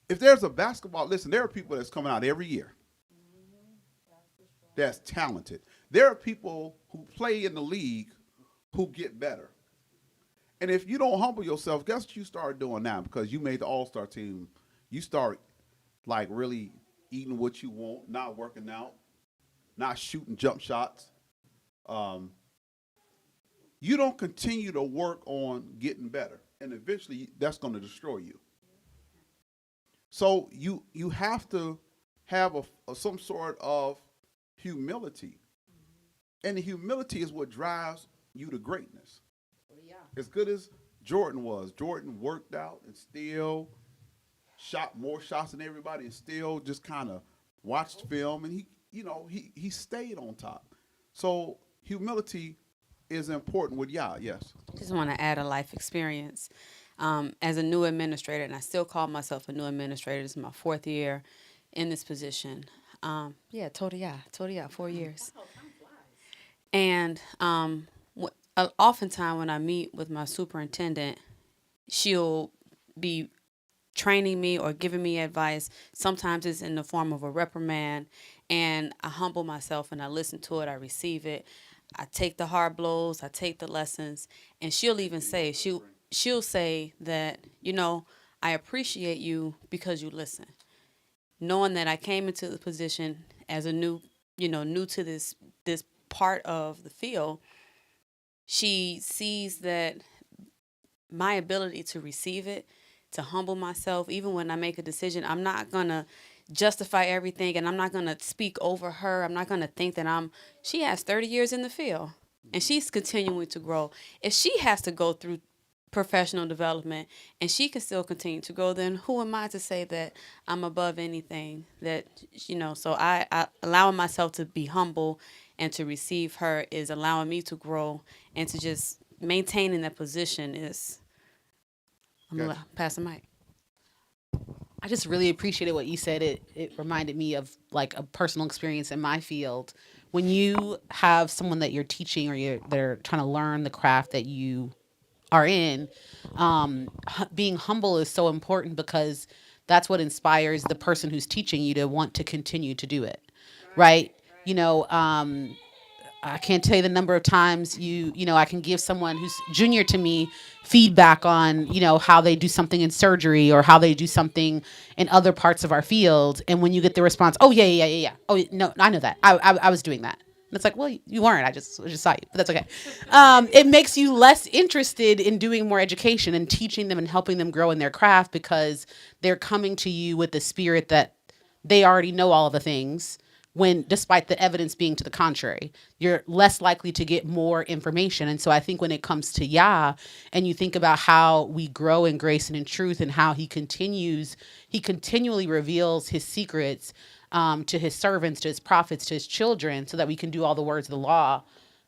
If there's a basketball, listen, there are people that's coming out every year that's talented. There are people who play in the league who get better. And if you don't humble yourself, guess what you start doing now? Because you made the all-star team, you start like really eating what you want, not working out, not shooting jump shots. You don't continue to work on getting better. And eventually that's going to destroy you. So you have to have some sort of humility. And the humility is what drives you to greatness. As good as Jordan was, Jordan worked out and still shot more shots than everybody and still just kind of watched film, and he stayed on top. So humility is important with Yah, yes. Just want to add a life experience. As a new administrator, and I still call myself a new administrator. This is my 4th year in this position. Told 4 years. And oftentimes when I meet with my superintendent, she'll be training me or giving me advice. Sometimes it's in the form of a reprimand, and I humble myself and I listen to it, I receive it. I take the hard blows, I take the lessons, and she'll even say, she'll say that, I appreciate you because you listen. Knowing that I came into the position as a new to this part of the field, she sees that my ability to receive it, to humble myself, even when I make a decision, I'm not going to justify everything, and I'm not going to speak over her. I'm not going to think that she has 30 years in the field, and she's continuing to grow. If she has to go through professional development and she can still continue to grow, then who am I to say that I'm above anything? So I allowing myself to be humble and to receive her is allowing me to grow, and to just maintaining that position is, I'm going to pass the mic. I just really appreciated what you said. It reminded me of like a personal experience in my field. When you have someone that you're teaching or they're trying to learn the craft that you are in, being humble is so important because that's what inspires the person who's teaching you to want to continue to do it. Right? I can't tell you the number of times I can give someone who's junior to me feedback on, how they do something in surgery or how they do something in other parts of our field. And when you get the response, oh, yeah. Oh, no, I know that. I was doing that. And it's like, well, you weren't. I just saw you. But that's okay. It makes you less interested in doing more education and teaching them and helping them grow in their craft because they're coming to you with the spirit that they already know all of the things. When, despite the evidence being to the contrary, you're less likely to get more information. And so I think when it comes to Yah, and you think about how we grow in grace and in truth, and how he continually reveals his secrets to his servants, to his prophets, to his children, so that we can do all the words of the law.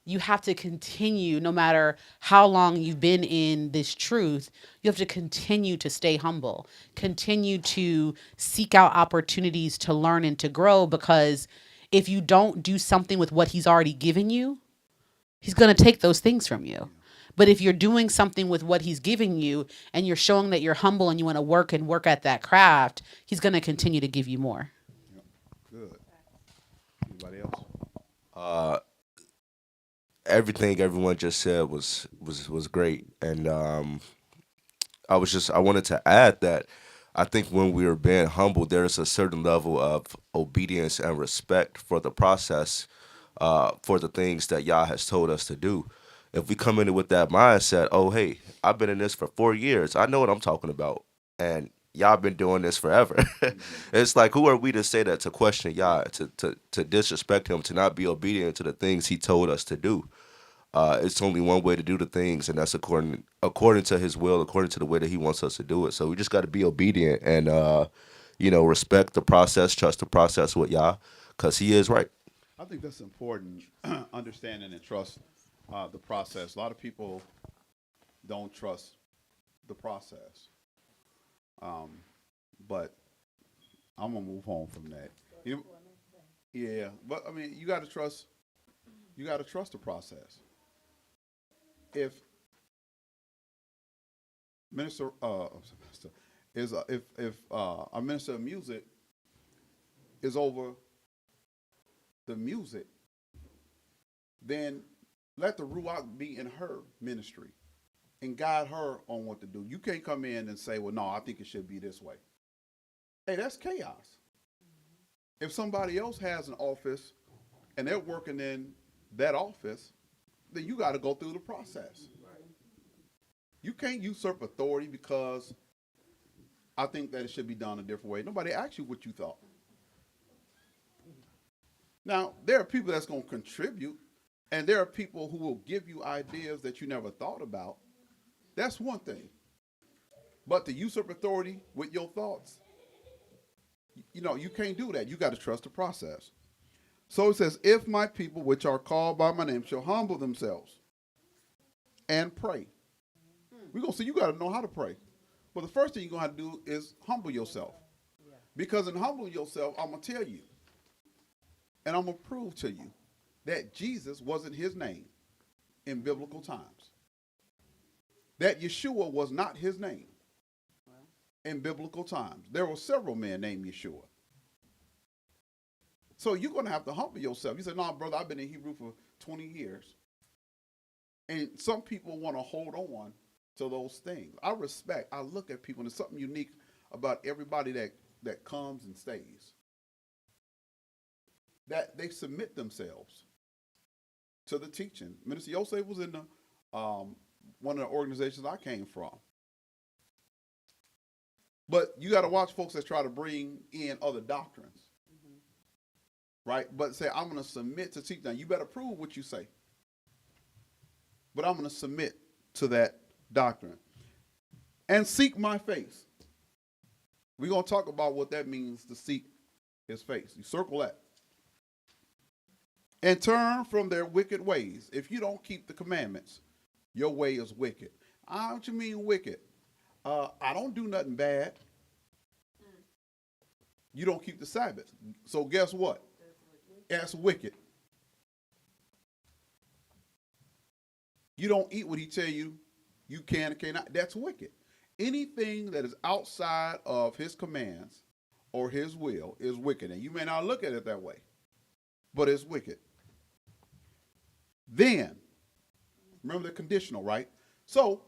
You have to continue, no matter how long you've been in this truth, you have to continue to stay humble, continue to seek out opportunities to learn and to grow, because If you don't do something with what he's already given you, he's going to take those things from you. But if you're doing something with what he's giving you and you're showing that you're humble and you want to work at that craft, he's going to continue to give you more. Good. Anybody else? Everything everyone just said was great, and I wanted to add that I think when we are being humble, there is a certain level of obedience and respect for the process, for the things that Yah has told us to do. If we come in it with that mindset, oh hey, I've been in this for 4 years, I know what I'm talking about, and y'all been doing this forever. It's like, who are we to say that, to question Yah, to disrespect him, to not be obedient to the things he told us to do? It's only one way to do the things, and that's according to his will, according to the way that he wants us to do it. So we just got to be obedient and respect the process, trust the process with Yah, because he is right. I think that's important. Understanding and trust the process. A lot of people don't trust the process, but I'm gonna move on from that. You, yeah, but I mean, you got to trust. You got to trust the process. If minister is if a minister of music is over the music, then let the ruach be in her ministry and guide her on what to do. You can't come in and say, "Well, no, I think it should be this way." Hey, that's chaos. If somebody else has an office and they're working in that office, then you got to go through the process. You can't usurp authority because I think that it should be done a different way. Nobody asked you what you thought. Now, there are people that's going to contribute, and there are people who will give you ideas that you never thought about. That's one thing. But to usurp authority with your thoughts, you can't do that. You got to trust the process. So it says, if my people, which are called by my name, shall humble themselves and pray. We're going to see you got to know how to pray. But the first thing you're going to have to do is humble yourself. Because in humbling yourself, I'm going to tell you, and I'm going to prove to you that Jesus wasn't his name in biblical times. That Yeshua was not his name in biblical times. There were several men named Yeshua. So you're going to have to humble yourself. You say, no, brother, I've been in Hebrew for 20 years. And some people want to hold on to those things. I look at people, and there's something unique about everybody that comes and stays. That they submit themselves to the teaching. Minister Yosef was in the one of the organizations I came from. But you got to watch folks that try to bring in other doctrines. Right? But say, I'm going to submit to teach. Now, you better prove what you say. But I'm going to submit to that doctrine. And seek my face. We're going to talk about what that means to seek his face. You circle that. And turn from their wicked ways. If you don't keep the commandments, your way is wicked. What you mean wicked? I don't do nothing bad. You don't keep the Sabbath. So guess what? That's wicked. You don't eat what he tell you can and cannot. That's wicked. Anything that is outside of his commands or his will is wicked. And you may not look at it that way, but it's wicked. Then, remember the conditional, right? So,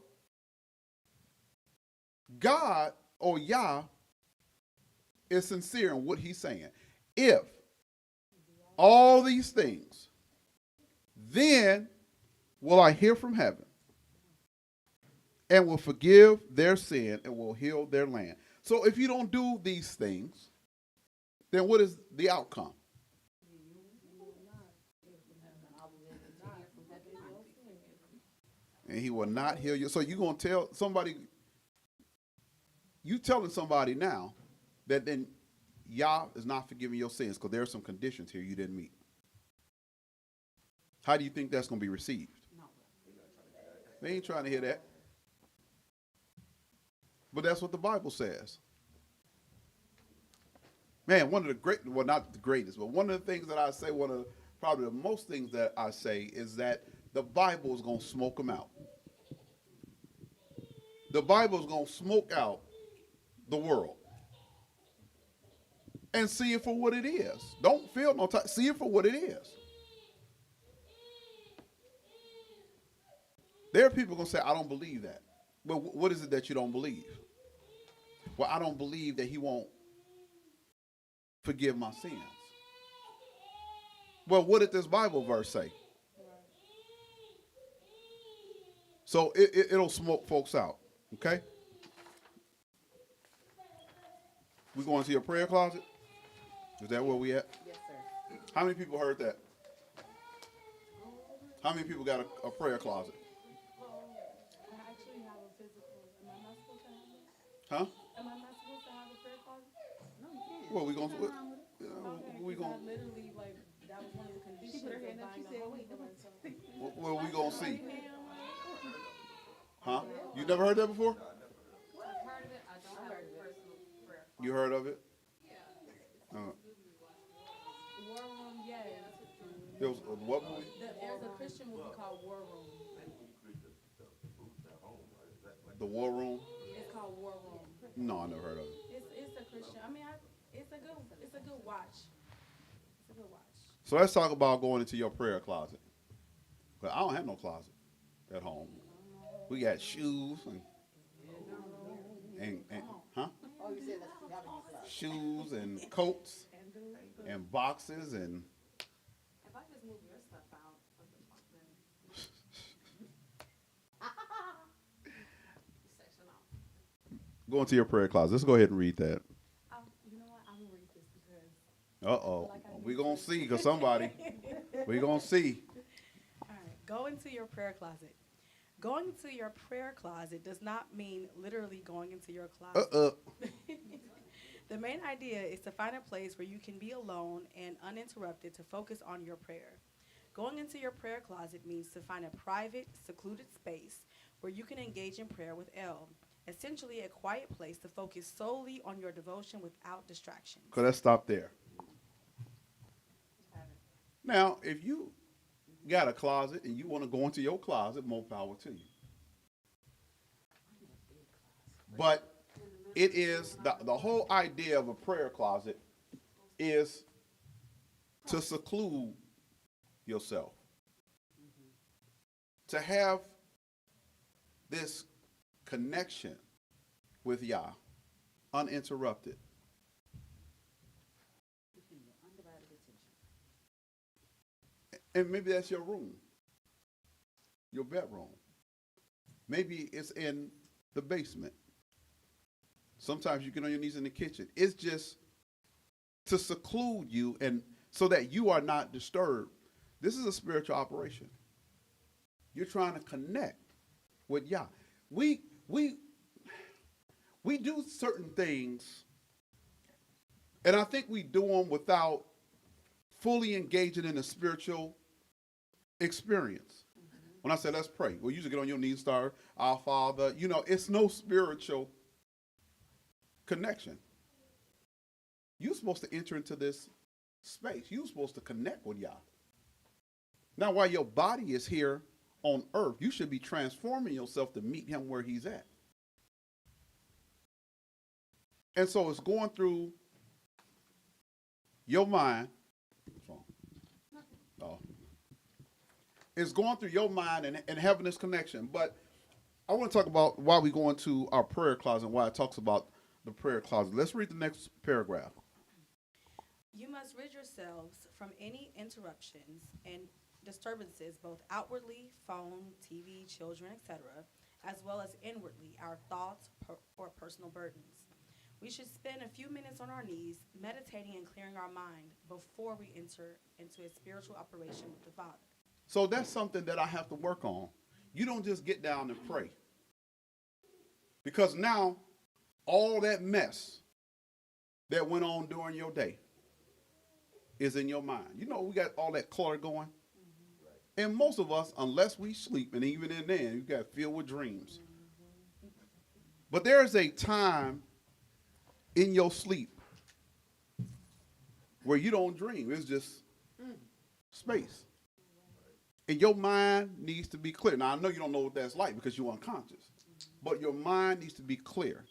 God or Yah is sincere in what he's saying. If all these things, then will I hear from heaven and will forgive their sin and will heal their land. So if you don't do these things, then what is the outcome? And he will not heal you. So you're going to tell somebody, you telling somebody now that then Yah is not forgiving your sins because there are some conditions here you didn't meet. How do you think that's going to be received? They ain't trying to hear that. But that's what the Bible says. Man, one of the great, well, not the greatest, but one of the things that I say, one of probably the most things that I say is that the Bible is going to smoke them out. The Bible is going to smoke out the world and see it for what it is. Don't feel no time. See it for what it is. There are people going to say, I don't believe that. Well, what is it that you don't believe? Well, I don't believe that he won't forgive my sins. Well, what did this Bible verse say? So it'll smoke folks out. Okay? We going to your prayer closet? Is that where we at? Yes, sir. How many people heard that? How many people got a prayer closet? I actually have a physical. Am I not supposed to have it? Huh? Am I not supposed to have a prayer closet? Well, we gonna Okay, we 'cause gonna I literally like that was one of the conditions of buying a home for myself. well we gonna see. Huh? You never heard that before? I've heard of it. I don't have a personal prayer. You heard of it? War Room, yes. It was what movie? There's a Christian movie called War Room. The War Room? It's called War Room. No, I never heard of it. It's a Christian. I mean, it's a good watch. It's a good watch. So let's talk about going into your prayer closet. But I don't have no closet at home. We got shoes and huh? Shoes and coats and boxes and If I just move your stuff out of the section off. go into your prayer closet. Let's go ahead and read that. You know what? I'm gonna read this because. Uh-oh. We gonna see, because somebody, we gonna see. All right, go into your prayer closet. Going into your prayer closet does not mean literally going into your closet. The main idea is to find a place where you can be alone and uninterrupted to focus on your prayer. Going into your prayer closet means to find a private, secluded space where you can engage in prayer with El. Essentially, a quiet place to focus solely on your devotion without distractions. So let's stop there. Now, if you got a closet and you want to go into your closet, more power to you. But it is the whole idea of a prayer closet is to seclude yourself. To have this connection with Yah uninterrupted. And maybe that's your room, your bedroom. Maybe it's in the basement. Sometimes you get on your knees in the kitchen. It's just to seclude you and so that you are not disturbed. This is a spiritual operation. You're trying to connect with Yah. We do certain things, and I think we do them without fully engaging in the spiritual experience. When I say let's pray, well, you usually get on your knees, start, our Father. You know, it's no spiritual connection. You're supposed to enter into this space. You're supposed to connect with Yah. Now, while your body is here on earth, you should be transforming yourself to meet him where he's at. And so it's going through your mind. What's wrong? Oh. It's going through your mind and having this connection. But I want to talk about why we go into our prayer closet and why it talks about the prayer closet. Let's read the next paragraph. You must rid yourselves from any interruptions and disturbances, both outwardly, phone, TV, children, etc., as well as inwardly, our thoughts or personal burdens. We should spend a few minutes on our knees, meditating and clearing our mind before we enter into a spiritual operation with the Father. So that's something that I have to work on. You don't just get down and pray. Because now, all that mess that went on during your day is in your mind. You know, we got all that clutter going. And most of us, unless we sleep, and even in then, you got filled with dreams. But there's a time in your sleep where you don't dream. It's just space. And your mind needs to be clear. Now, I know you don't know what that's like because you're unconscious, but your mind needs to be clear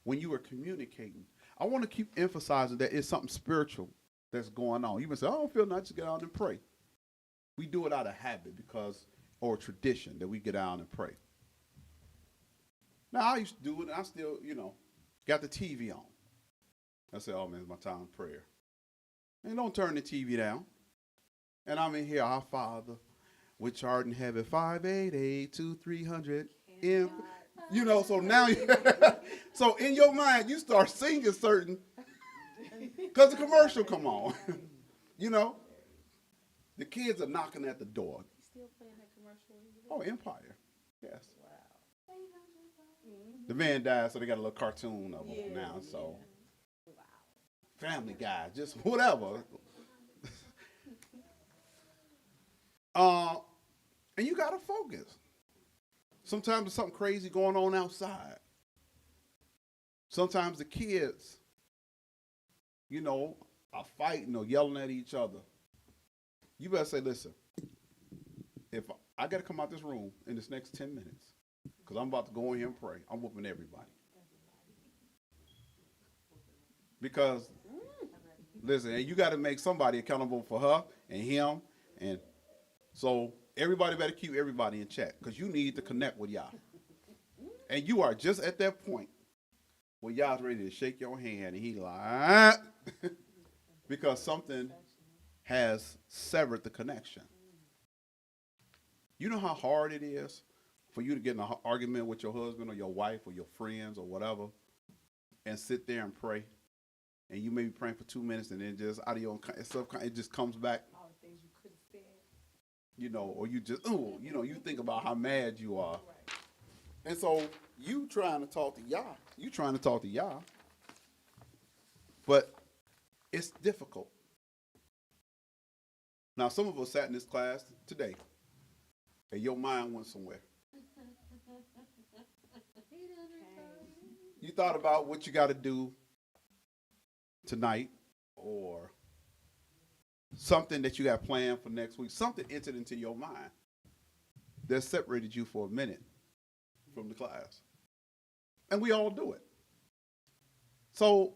when you are communicating. I want to keep emphasizing that it's something spiritual that's going on. You can say, I don't feel nothing, just get out and pray. We do it out of habit or tradition that we get out and pray. Now, I used to do it, and I still, got the TV on. I say, oh, man, it's my time of prayer. And don't turn the TV down. And I'm in here, our Father, which art in heaven, 588-2300. So now, so in your mind, you start singing certain, because the commercial come on. The kids are knocking at the door. Still playing that commercial? Oh, Empire, yes. Wow. The man died, so they got a little cartoon of him now. So, Family Guy, just whatever. And you gotta focus. Sometimes there's something crazy going on outside. Sometimes the kids, are fighting or yelling at each other. You better say, listen, if I got to come out this room in this next 10 minutes, because I'm about to go in here and pray, I'm whooping everybody. Because, listen, and you got to make somebody accountable for her and him. And so everybody better keep everybody in check, because you need to connect with Yah. And you are just at that point where Yah's ready to shake your hand, and he like, because something has severed the connection. You know how hard it is for you to get in an argument with your husband or your wife or your friends or whatever and sit there and pray, and you may be praying for 2 minutes and then just out of your it just comes back. All the things you could have said. Or you just, you think about how mad you are. Right. And so you trying to talk to Yah. But it's difficult. Now, some of us sat in this class today, and your mind went somewhere. You thought about what you got to do tonight, or something that you got planned for next week. Something entered into your mind that separated you for a minute from the class. And we all do it. So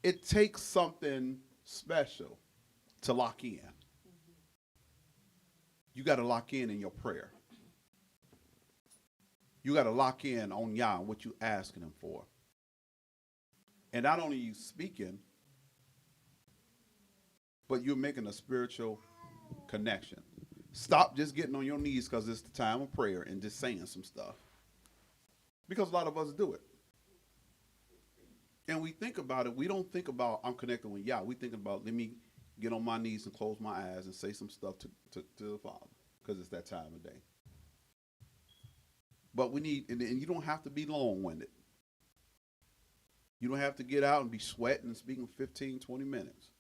it takes something special to lock in. You got to lock in your prayer. You got to lock in on Yah and what you asking him for. And not only you speaking, but you're making a spiritual connection. Stop just getting on your knees because it's the time of prayer and just saying some stuff. Because a lot of us do it. And we think about it. We don't think about I'm connected with Yah. We think about let me get on my knees and close my eyes and say some stuff to the Father, because it's that time of day. But we need, and you don't have to be long-winded. You don't have to get out and be sweating and speaking 15, 20 minutes.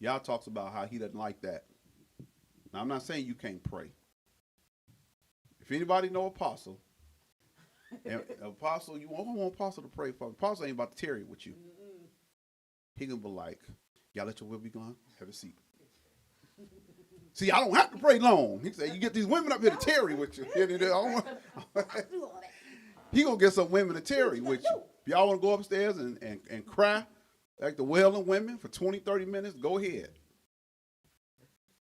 Yah talks about how he doesn't like that. Now, I'm not saying you can't pray. If anybody know Apostle, and Apostle, you want Apostle to pray for. Apostle ain't about to tarry with you. He gonna be like, y'all let your will be gone. Have a seat. See, I don't have to pray long. He said, you get these women up here to tarry with you. He gonna get some women to tarry with you. If y'all want to go upstairs and cry like the wailing women for 20, 30 minutes, go ahead.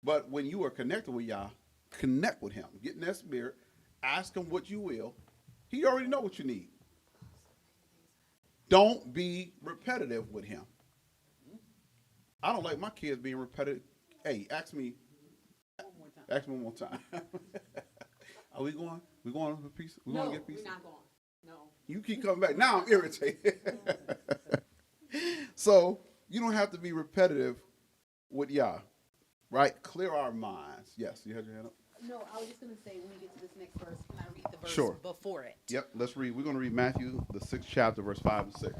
But when you are connected with Yah, connect with him. Get in that spirit. Ask him what you will. He already know what you need. Don't be repetitive with him. I don't like my kids being repetitive. Hey, ask me one more time. Are we going? We going for a piece? We want to get a piece? We're not going. No. You keep coming back. Now I'm irritated. So you don't have to be repetitive with Yah, right? Clear our minds. Yes, you had your hand up? No, I was just going to say when we get to this next verse, can I read the verse Sure. before it? Yep, let's read. We're going to read Matthew, the 6th chapter, verse 5 and 6.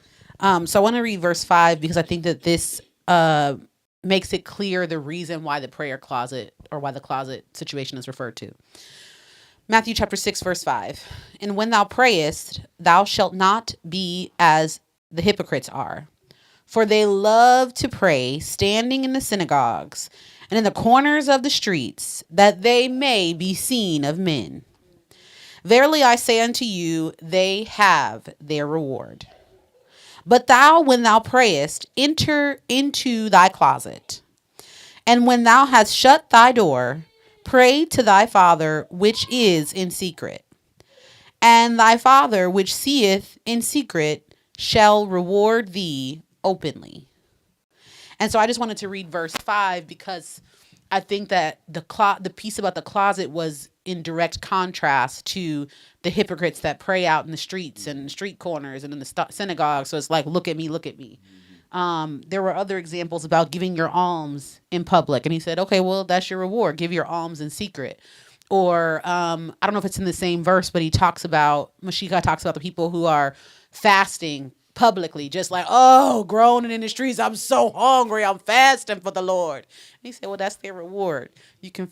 So I want to read verse 5 because I think that this makes it clear the reason why the prayer closet or why the closet situation is referred to. Matthew chapter 6, verse 5. And when thou prayest, thou shalt not be as the hypocrites are, For they love to pray, standing in the synagogues and in the corners of the streets, that they may be seen of men. Verily I say unto you, they have their reward. But thou, when thou prayest, enter into thy closet. And when thou hast shut thy door, pray to thy Father which is in secret. And thy Father which seeth in secret shall reward thee openly. And so I just wanted to read verse 5 because I think that the piece about the closet was in direct contrast to the hypocrites that pray out in the streets and street corners and in the synagogue. So it's like, look at me, look at me. There were other examples about giving your alms in public. And he said, okay, well, that's your reward. Give your alms in secret. Or I don't know if it's in the same verse, but Mashika talks about the people who are fasting publicly, just like, oh, groaning in the streets. I'm so hungry. I'm fasting for the Lord. And he said, well, that's their reward. You can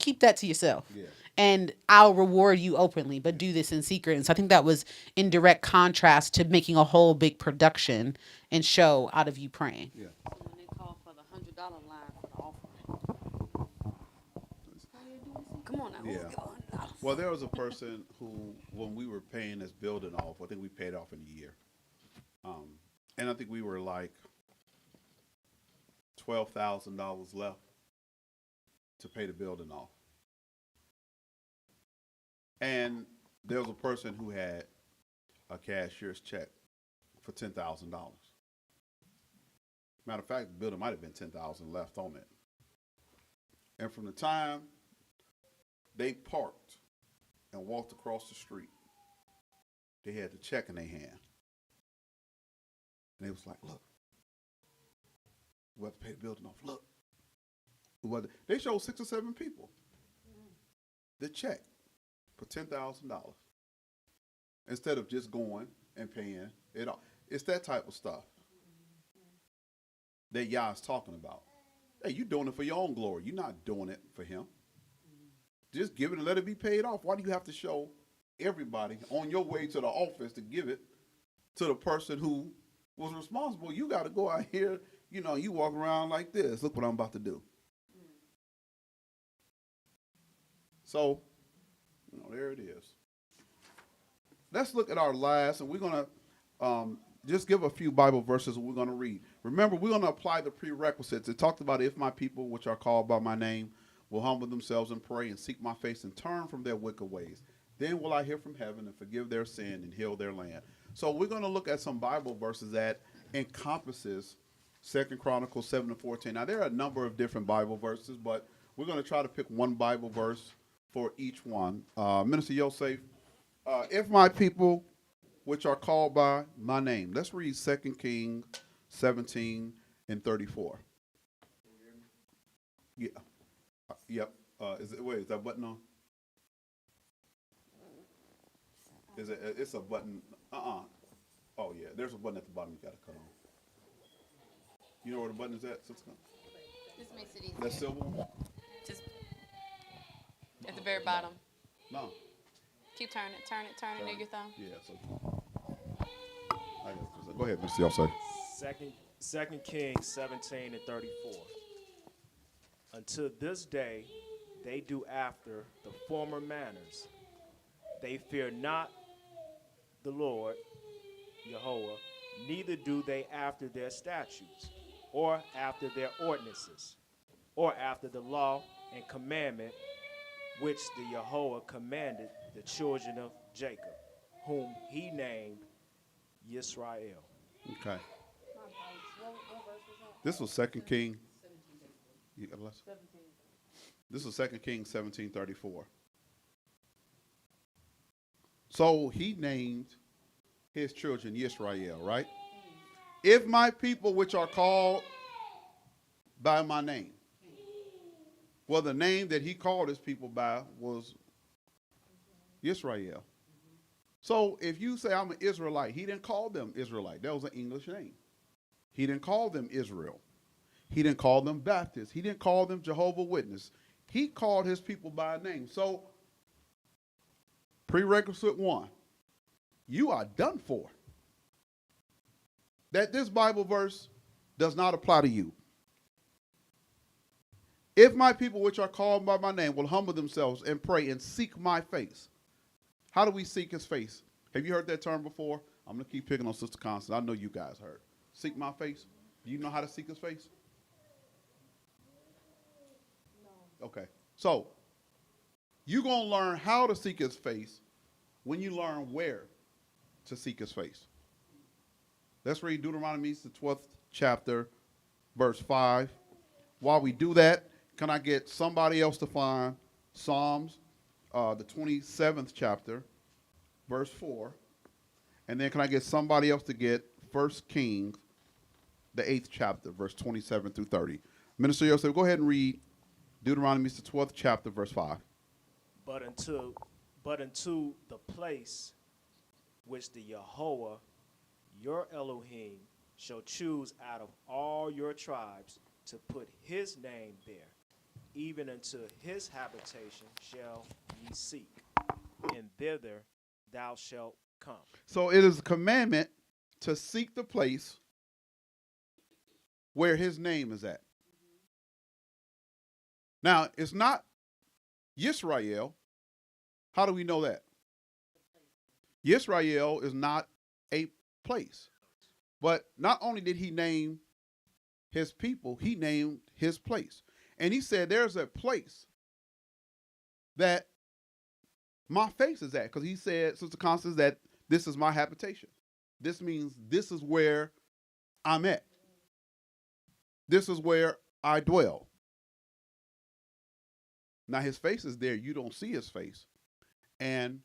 keep that to yourself. Yeah. And I'll reward you openly, but do this in secret. And so I think that was in direct contrast to making a whole big production and show out of you praying. Yeah. When they call for the $100 line for the offering. Come on now. Yeah. Let's go $100. Well, there was a person who, when we were paying this building off, I think we paid off in a year. And I think we were like $12,000 left to pay the building off. And there was a person who had a cashier's check for $10,000. Matter of fact, the building might have been $10,000 left on it. And from the time they parked and walked across the street, they had the check in their hand. And they was like, look, we have to pay the building off. Look. They showed 6 or 7 people the check for $10,000 instead of just going and paying it off. It's that type of stuff that Yah's talking about. Hey, you doing it for your own glory. You're not doing it for him. Just give it and let it be paid off. Why do you have to show everybody on your way to the office to give it to the person who was responsible? You got to go out here, you walk around like this. Look what I'm about to do. So, there it is. Let's look at our last, and we're going to just give a few Bible verses we're going to read. Remember, we're going to apply the prerequisites. It talked about if my people, which are called by my name, will humble themselves and pray and seek my face and turn from their wicked ways. Then will I hear from heaven and forgive their sin and heal their land. So we're going to look at some Bible verses that encompasses 2 Chronicles 7-14. Now, there are a number of different Bible verses, but we're going to try to pick one Bible verse for each one. Minister Yosef, if my people, which are called by my name. Let's read 2 Kings 17:34. Yeah. Yep. Is that button on? Is it? It's a button. Oh yeah. There's a button at the bottom you got to cut on. You know where the button is at? This makes it easy. That silver one? Just at the very bottom. No. Keep turning it near your thumb. Yeah. So. Go ahead, Mr. Yosef. Second Kings 17:34. Until this day, they do after the former manners. They fear not the Lord, Jehovah, neither do they after their statutes, or after their ordinances, or after the law and commandment which the Jehovah commanded the children of Jacob, whom he named Yisrael. Okay. This was 2 King. This was 2 Kings 17:34. So he named his children Yisrael, right? If my people which are called by my name. Well, the name that he called his people by was Yisrael. So if you say I'm an Israelite, he didn't call them Israelite. That was an English name. He didn't call them Israel. He didn't call them Baptist. He didn't call them Jehovah's Witness. He called his people by name. So prerequisite 1, you are done for. that this Bible verse does not apply to you. If my people which are called by my name will humble themselves and pray and seek my face. How do we seek his face? Have you heard that term before? I'm going to keep picking on Sister Constance. I know you guys heard. Seek my face. Do you know how to seek his face? No. Okay. So, you're going to learn how to seek his face when you learn where to seek his face. Let's read Deuteronomy, the 12th chapter, verse 5. While we do that, can I get somebody else to find Psalms, the 27th chapter, verse 4. And then can I get somebody else to get 1 Kings, the 8th chapter, verse 27 through 30. Minister Yosef, go ahead and read Deuteronomy, the 12th chapter, verse 5. But unto the place which the Yahweh, your Elohim, shall choose out of all your tribes to put his name there, even unto his habitation shall ye seek, and thither thou shalt come. So it is a commandment to seek the place where his name is at. Now, it's not Yisrael. How do we know that? Yisrael is not a place. But not only did he name his people, he named his place. And he said, there's a place that my face is at. Because he said, Sister Constance, that this is my habitation. This means this is where I'm at. This is where I dwell. Now, his face is there. You don't see his face. And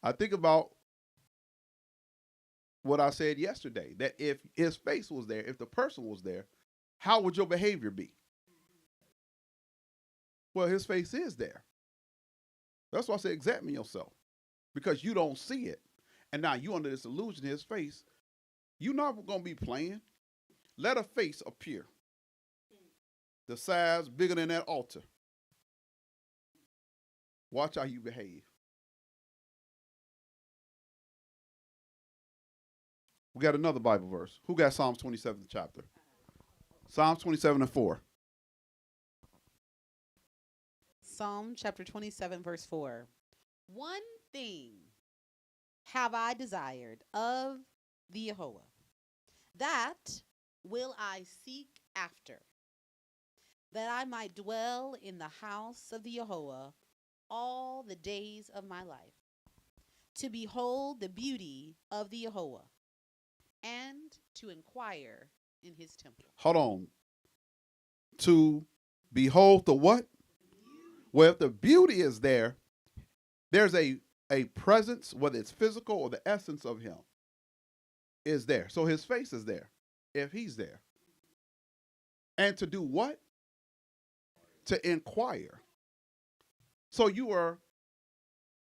I think about what I said yesterday, that if his face was there, if the person was there, how would your behavior be? Well, his face is there. That's why I say examine yourself, because you don't see it. And now you under this illusion, his face, you're not going to be playing. Let a face appear. The size bigger than that altar. Watch how you behave. We got another Bible verse. Who got Psalms 27th chapter? Psalms 27 and 4. Psalm chapter 27, verse 4. One thing have I desired of the Yehovah, that will I seek after, that I might dwell in the house of the Yehovah all the days of my life, to behold the beauty of the Yehovah, and to inquire in his temple. Hold on. To behold the what? Well, if the beauty is there, there's a presence, whether it's physical or the essence of him is there. So his face is there, if he's there. And to do what? To inquire. So you are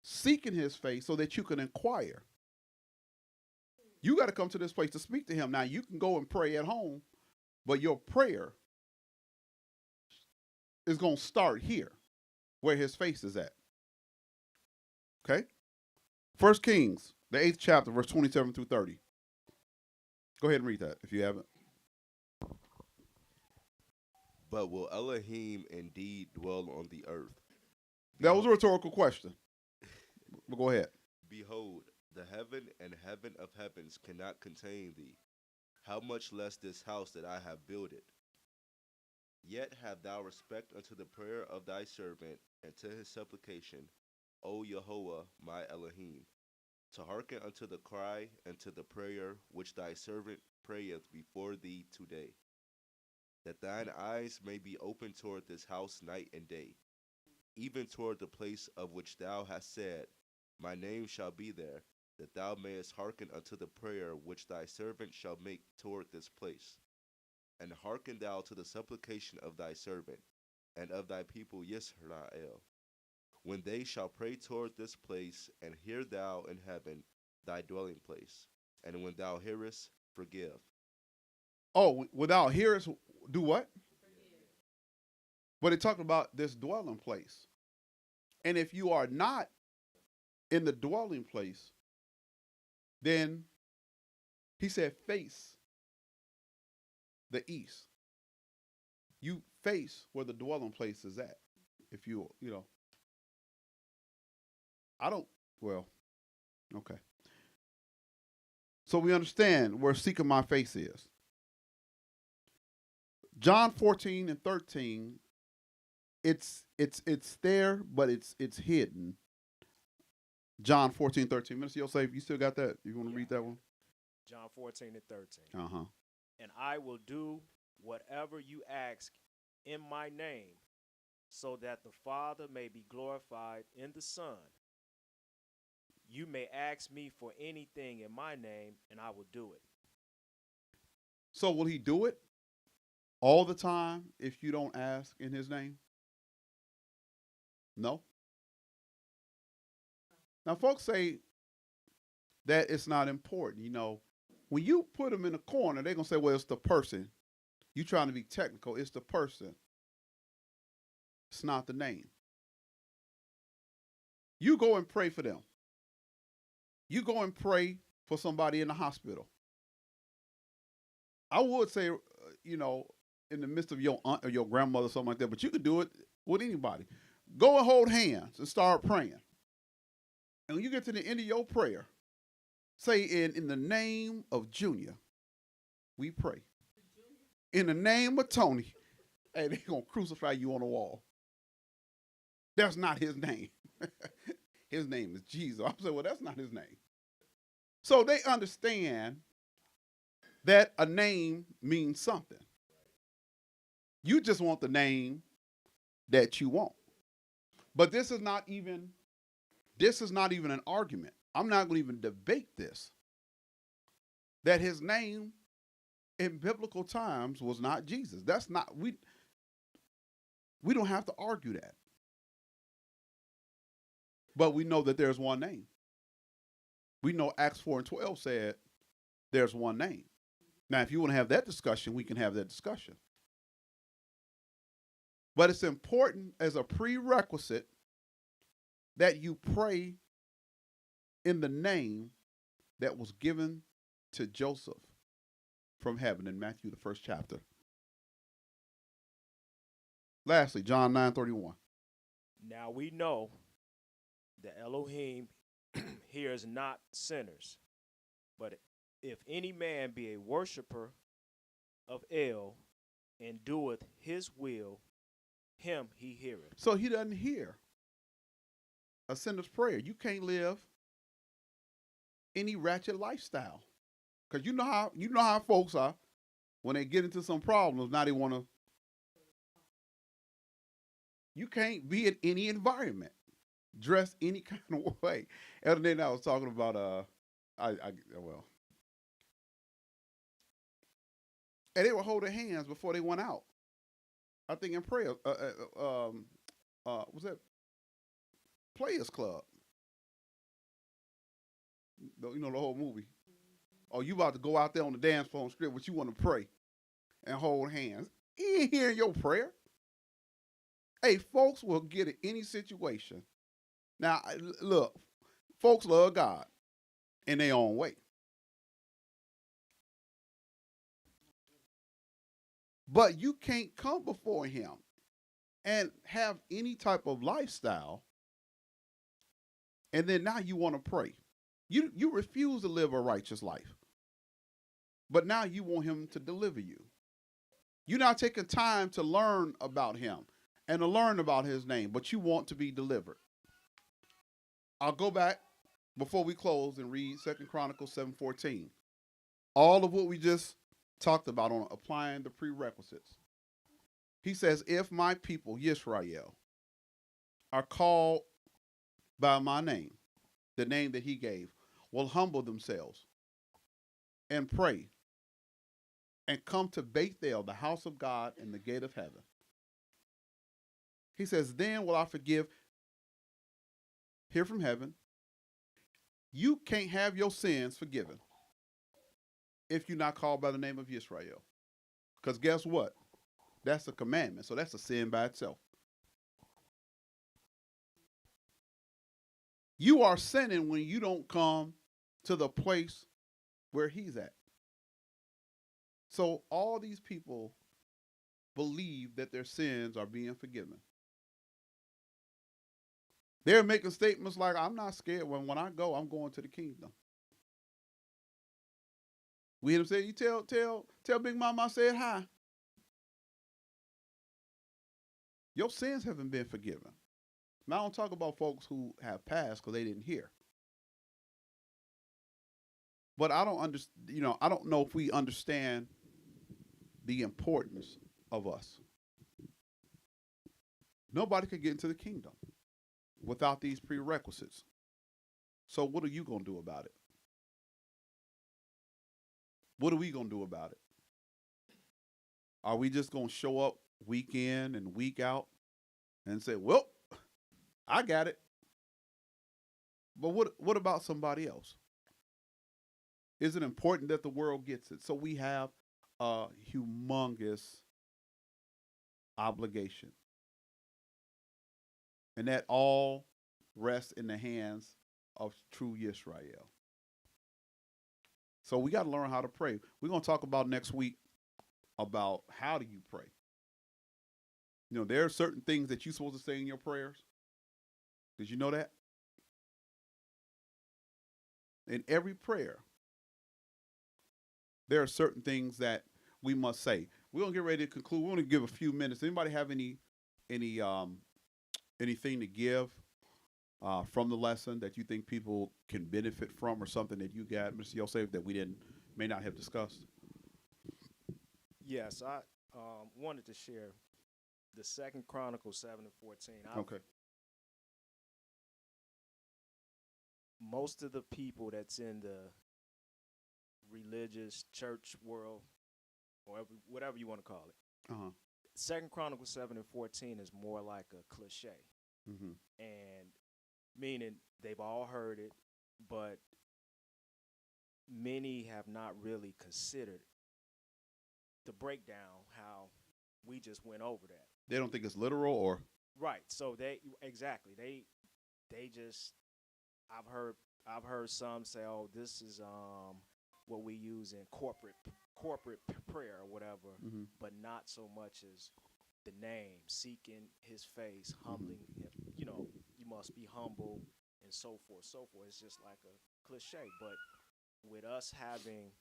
seeking his face so that you can inquire. You got to come to this place to speak to him. Now, you can go and pray at home, but your prayer is going to start here, where his face is at. Okay? 1 Kings, the 8th chapter, verse 27 through 30. Go ahead and read that if you haven't. But will Elohim indeed dwell on the earth? That was a rhetorical question. But go ahead. Behold, the heaven and heaven of heavens cannot contain thee. How much less this house that I have builded? Yet have thou respect unto the prayer of thy servant, and to his supplication, O Yehovah, my Elohim, to hearken unto the cry and to the prayer which thy servant prayeth before thee today, that thine eyes may be open toward this house night and day, even toward the place of which thou hast said, my name shall be there, that thou mayest hearken unto the prayer which thy servant shall make toward this place. And hearken thou to the supplication of thy servant, and of thy people Yisrael, when they shall pray toward this place, and hear thou in heaven thy dwelling place. And when thou hearest, forgive. Oh, without hearers, do what? Forgive. But it talked about this dwelling place. And if you are not in the dwelling place, then He said, face the east. You face where the dwelling place is at. If I don't, well, okay. So we understand where seeking my face is. John 14 and 13, it's there, but it's hidden. John 14:13. Minister Yosef, you still got that? You want to read that one? John 14 and 13. Uh-huh. And I will do whatever you ask in my name, so that the Father may be glorified in the Son. You may ask me for anything in my name, and I will do it. So will he do it all the time if you don't ask in his name? No. Now, folks say that it's not important. When you put them in a corner, they're going to say, well, it's the person. You trying to be technical. It's the person. It's not the name. You go and pray for them. You go and pray for somebody in the hospital. I would say, in the midst of your aunt or your grandmother or something like that, but you could do it with anybody. Go and hold hands and start praying. And when you get to the end of your prayer, say, in the name of Junior, we pray. In the name of Tony, hey, they're going to crucify you on the wall. That's not his name. His name is Jesus. I'm saying, well, that's not his name. So they understand that a name means something. You just want the name that you want. But this is not even an argument. I'm not going to even debate this. That his name in biblical times was not Jesus. That's not, we don't have to argue that. But we know that there's one name. We know Acts 4 and 12 said there's one name. Now, if you want to have that discussion, we can have that discussion. But it's important as a prerequisite that you pray in the name that was given to Joseph from heaven in Matthew, the 1st chapter. Lastly, John 9:31. Now we know that Elohim hears not sinners, but if any man be a worshiper of El and doeth his will, him he heareth. So he doesn't hear a sinner's prayer. You can't live any ratchet lifestyle. Because you know how folks are when they get into some problems, now they want to. You can't be in any environment, dress any kind of way. The other day I was talking about and they were holding hands before they went out. I think in prayer, was that Players Club? The whole movie. Oh, you about to go out there on the dance floor and strip, but you want to pray and hold hands. He ain't hearing your prayer. Hey, folks will get in any situation. Now, look, folks love God in their own way. But you can't come before him and have any type of lifestyle, and then now you want to pray. You refuse to live a righteous life. But now you want him to deliver you. You're not taking time to learn about him and to learn about his name, but you want to be delivered. I'll go back before we close and read 2 Chronicles 7:14. All of what we just talked about on applying the prerequisites. He says, if my people, Yisrael, are called by my name, the name that he gave, will humble themselves and pray and come to Bethel, the house of God and the gate of heaven. He says, then will I forgive, hear from heaven. You can't have your sins forgiven if you're not called by the name of Yisrael. Because guess what? That's a commandment, so that's a sin by itself. You are sinning when you don't come to the place where he's at. So all these people believe that their sins are being forgiven. They're making statements like, I'm not scared. When I go, I'm going to the kingdom. We hear them say, you tell Big Mama I said hi. Your sins haven't been forgiven. Now I don't talk about folks who have passed because they didn't hear. But I don't understand, I don't know if we understand the importance of us. Nobody could get into the kingdom without these prerequisites. So what are you going to do about it? What are we going to do about it? Are we just going to show up week in and week out and say, well, I got it. But what about somebody else? Is it important that the world gets it? So we have a humongous obligation. And that all rests in the hands of true Yisrael. So we got to learn how to pray. We're going to talk about next week about how do you pray. There are certain things that you're supposed to say in your prayers. Did you know that? In every prayer, there are certain things that we must say. We're going to get ready to conclude. We're going to give a few minutes. Anybody have anything to give from the lesson that you think people can benefit from, or something that you got, Mr. Yosef, that we may not have discussed? Yes, I wanted to share the 2 Chronicles 7:14. Okay. Most of the people that's in the religious church world, or whatever you want to call it, 2 Chronicles 7:14 is more like a cliche. Mm-hmm. And meaning they've all heard it, but many have not really considered the breakdown, how we just went over that. They don't think it's literal, or? Right. So they just, I've heard some say, oh, this is what we use in corporate prayer or whatever, but not so much as the name, seeking his face, humbling him. You must be humble, and so forth. It's just like a cliche. But with us having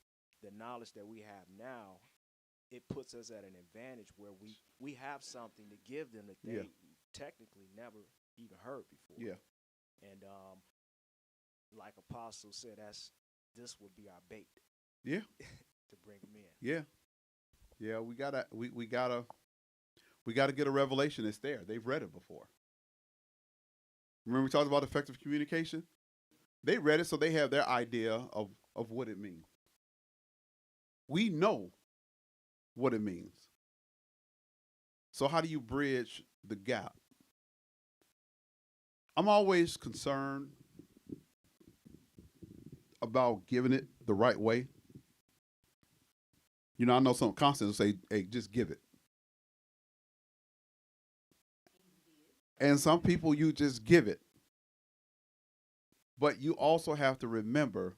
the knowledge that we have now, it puts us at an advantage where we have something to give them that they technically never even heard before. Yeah. And like Apostle said, this would be our bait. Yeah. To bring them in. Yeah. Yeah, we gotta get a revelation. It's there. They've read it before. Remember we talked about effective communication? They read it, so they have their idea of what it means. We know what it means. So how do you bridge the gap? I'm always concerned about giving it the right way. I know some constants say, hey, just give it. And some people, you just give it. But you also have to remember,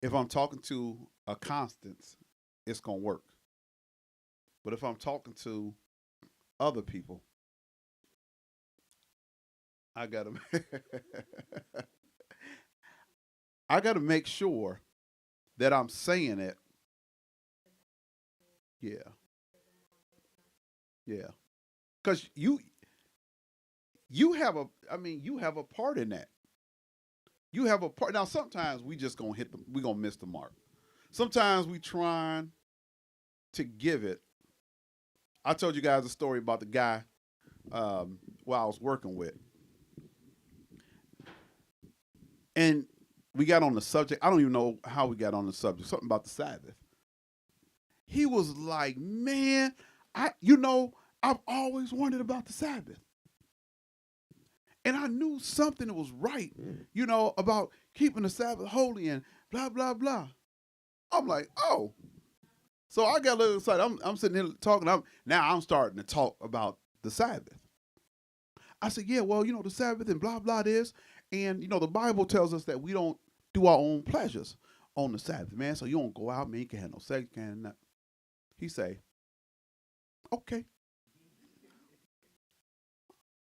if I'm talking to a Constance, it's going to work. But if I'm talking to other people, I got to make sure that I'm saying it. Yeah. Yeah. Because you have a part in that. You have a part. Now, sometimes we just going to miss the mark. Sometimes we trying to give it. I told you guys a story about the guy who I was working with. And we got on the subject. I don't even know how we got on the subject. Something about the Sabbath. He was like, man, I've always wondered about the Sabbath. And I knew something that was right, about keeping the Sabbath holy and blah, blah, blah. I'm like, oh. So I got a little excited. I'm sitting here talking. I'm starting to talk about the Sabbath. I said, yeah, well, the Sabbath and blah, blah this. And, the Bible tells us that we don't do our own pleasures. on the Sabbath, man. So you don't go out, man. You can't have no sex, you can't have nothing. He say, okay.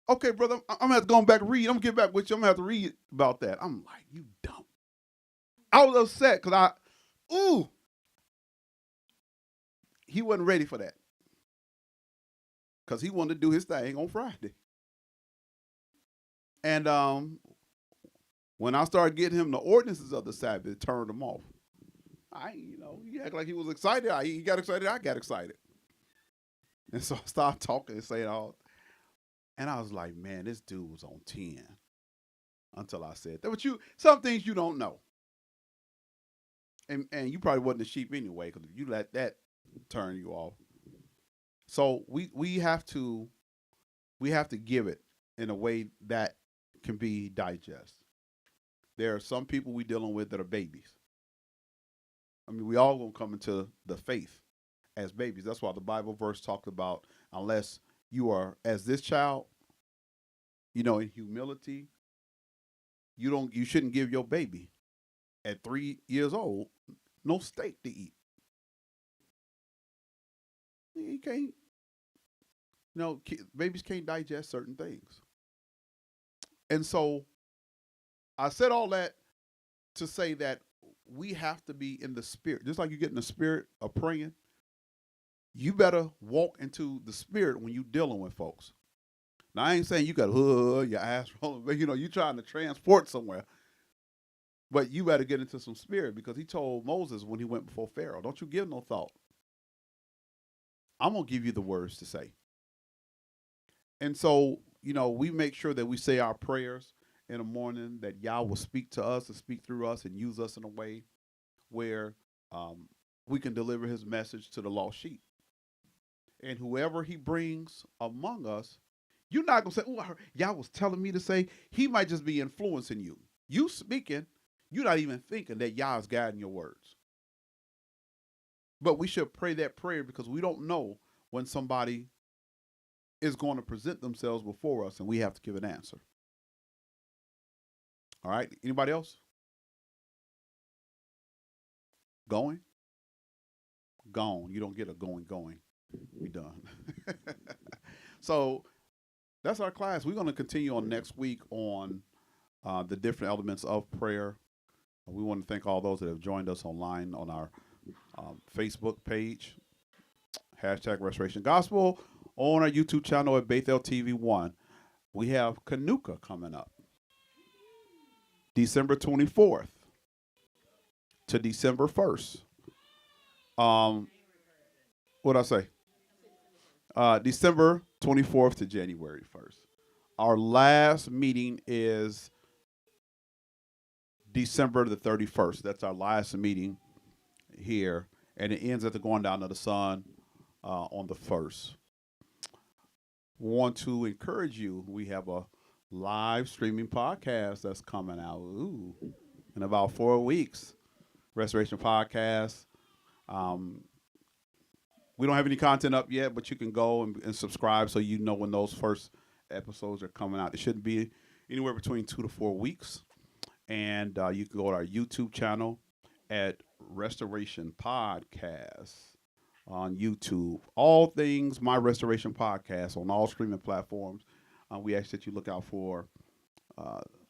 Okay, brother, I'm going to have to go back and read. I'm going to get back with you. I'm going to have to read about that. I'm like, you dumb. I was upset because he wasn't ready for that. Because he wanted to do his thing on Friday. And when I started getting him the ordinances of the Sabbath, it turned him off. He acted like he was excited. He got excited. I got excited. And so I started talking and saying all. And I was like, man, this dude was on 10 until I said that. But some things you don't know. And you probably wasn't a sheep anyway, because if you let that turn you off. So we have to give it in a way that can be digested. There are some people we dealing with that are babies. I mean, we all gonna come into the faith as babies. That's why the Bible verse talks about, unless you are as this child, in humility, you shouldn't give your baby at 3 years old no steak to eat. You can't, babies can't digest certain things. And so I said all that to say that we have to be in the spirit. Just like you get in the spirit of praying, you better walk into the spirit when you're dealing with folks. Now, I ain't saying you got your ass rolling, but you're trying to transport somewhere. But you better get into some spirit, because he told Moses when he went before Pharaoh, don't you give no thought. I'm going to give you the words to say. And so, we make sure that we say our prayers in the morning, that Yah will speak to us and speak through us and use us in a way where we can deliver his message to the lost sheep. And whoever he brings among us, you're not going to say, oh, Yah was telling me to say. He might just be influencing you. You speaking, you're not even thinking that Yah is guiding your words. But we should pray that prayer, because we don't know when somebody is going to present themselves before us and we have to give an answer. All right. Anybody else? Going? Gone. You don't get a going. We done. So that's our class. We're going to continue on next week on the different elements of prayer. We want to thank all those that have joined us online on our Facebook page, #Restoration Gospel, on our YouTube channel at Bethel TV 1. We have Kanuka coming up December 24th to December 1st. What'd I say? December 24th to January 1st. Our last meeting is December the 31st. That's our last meeting here, and it ends at the going down of the sun on the 1st. Want to encourage you, we have a live streaming podcast that's coming out in about 4 weeks. Restoration Podcast. We don't have any content up yet, but you can go and subscribe so you know when those first episodes are coming out. It shouldn't be anywhere between 2 to 4 weeks. And you can go to our YouTube channel at Restoration Podcast on YouTube. All things My Restoration Podcast on all streaming platforms. We ask that you look out for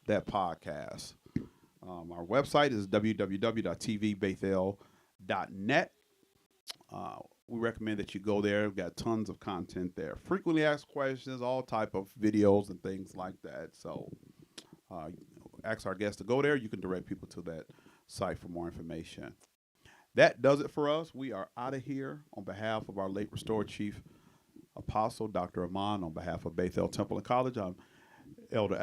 that podcast. Our website is www.tvbethel.net. We recommend that you go there. We've got tons of content there. Frequently asked questions, all type of videos and things like that. So ask our guests to go there. You can direct people to that site for more information. That does it for us. We are out of here. On behalf of our late restored chief apostle, Dr. Amon, on behalf of Bethel Temple and College, I'm Elder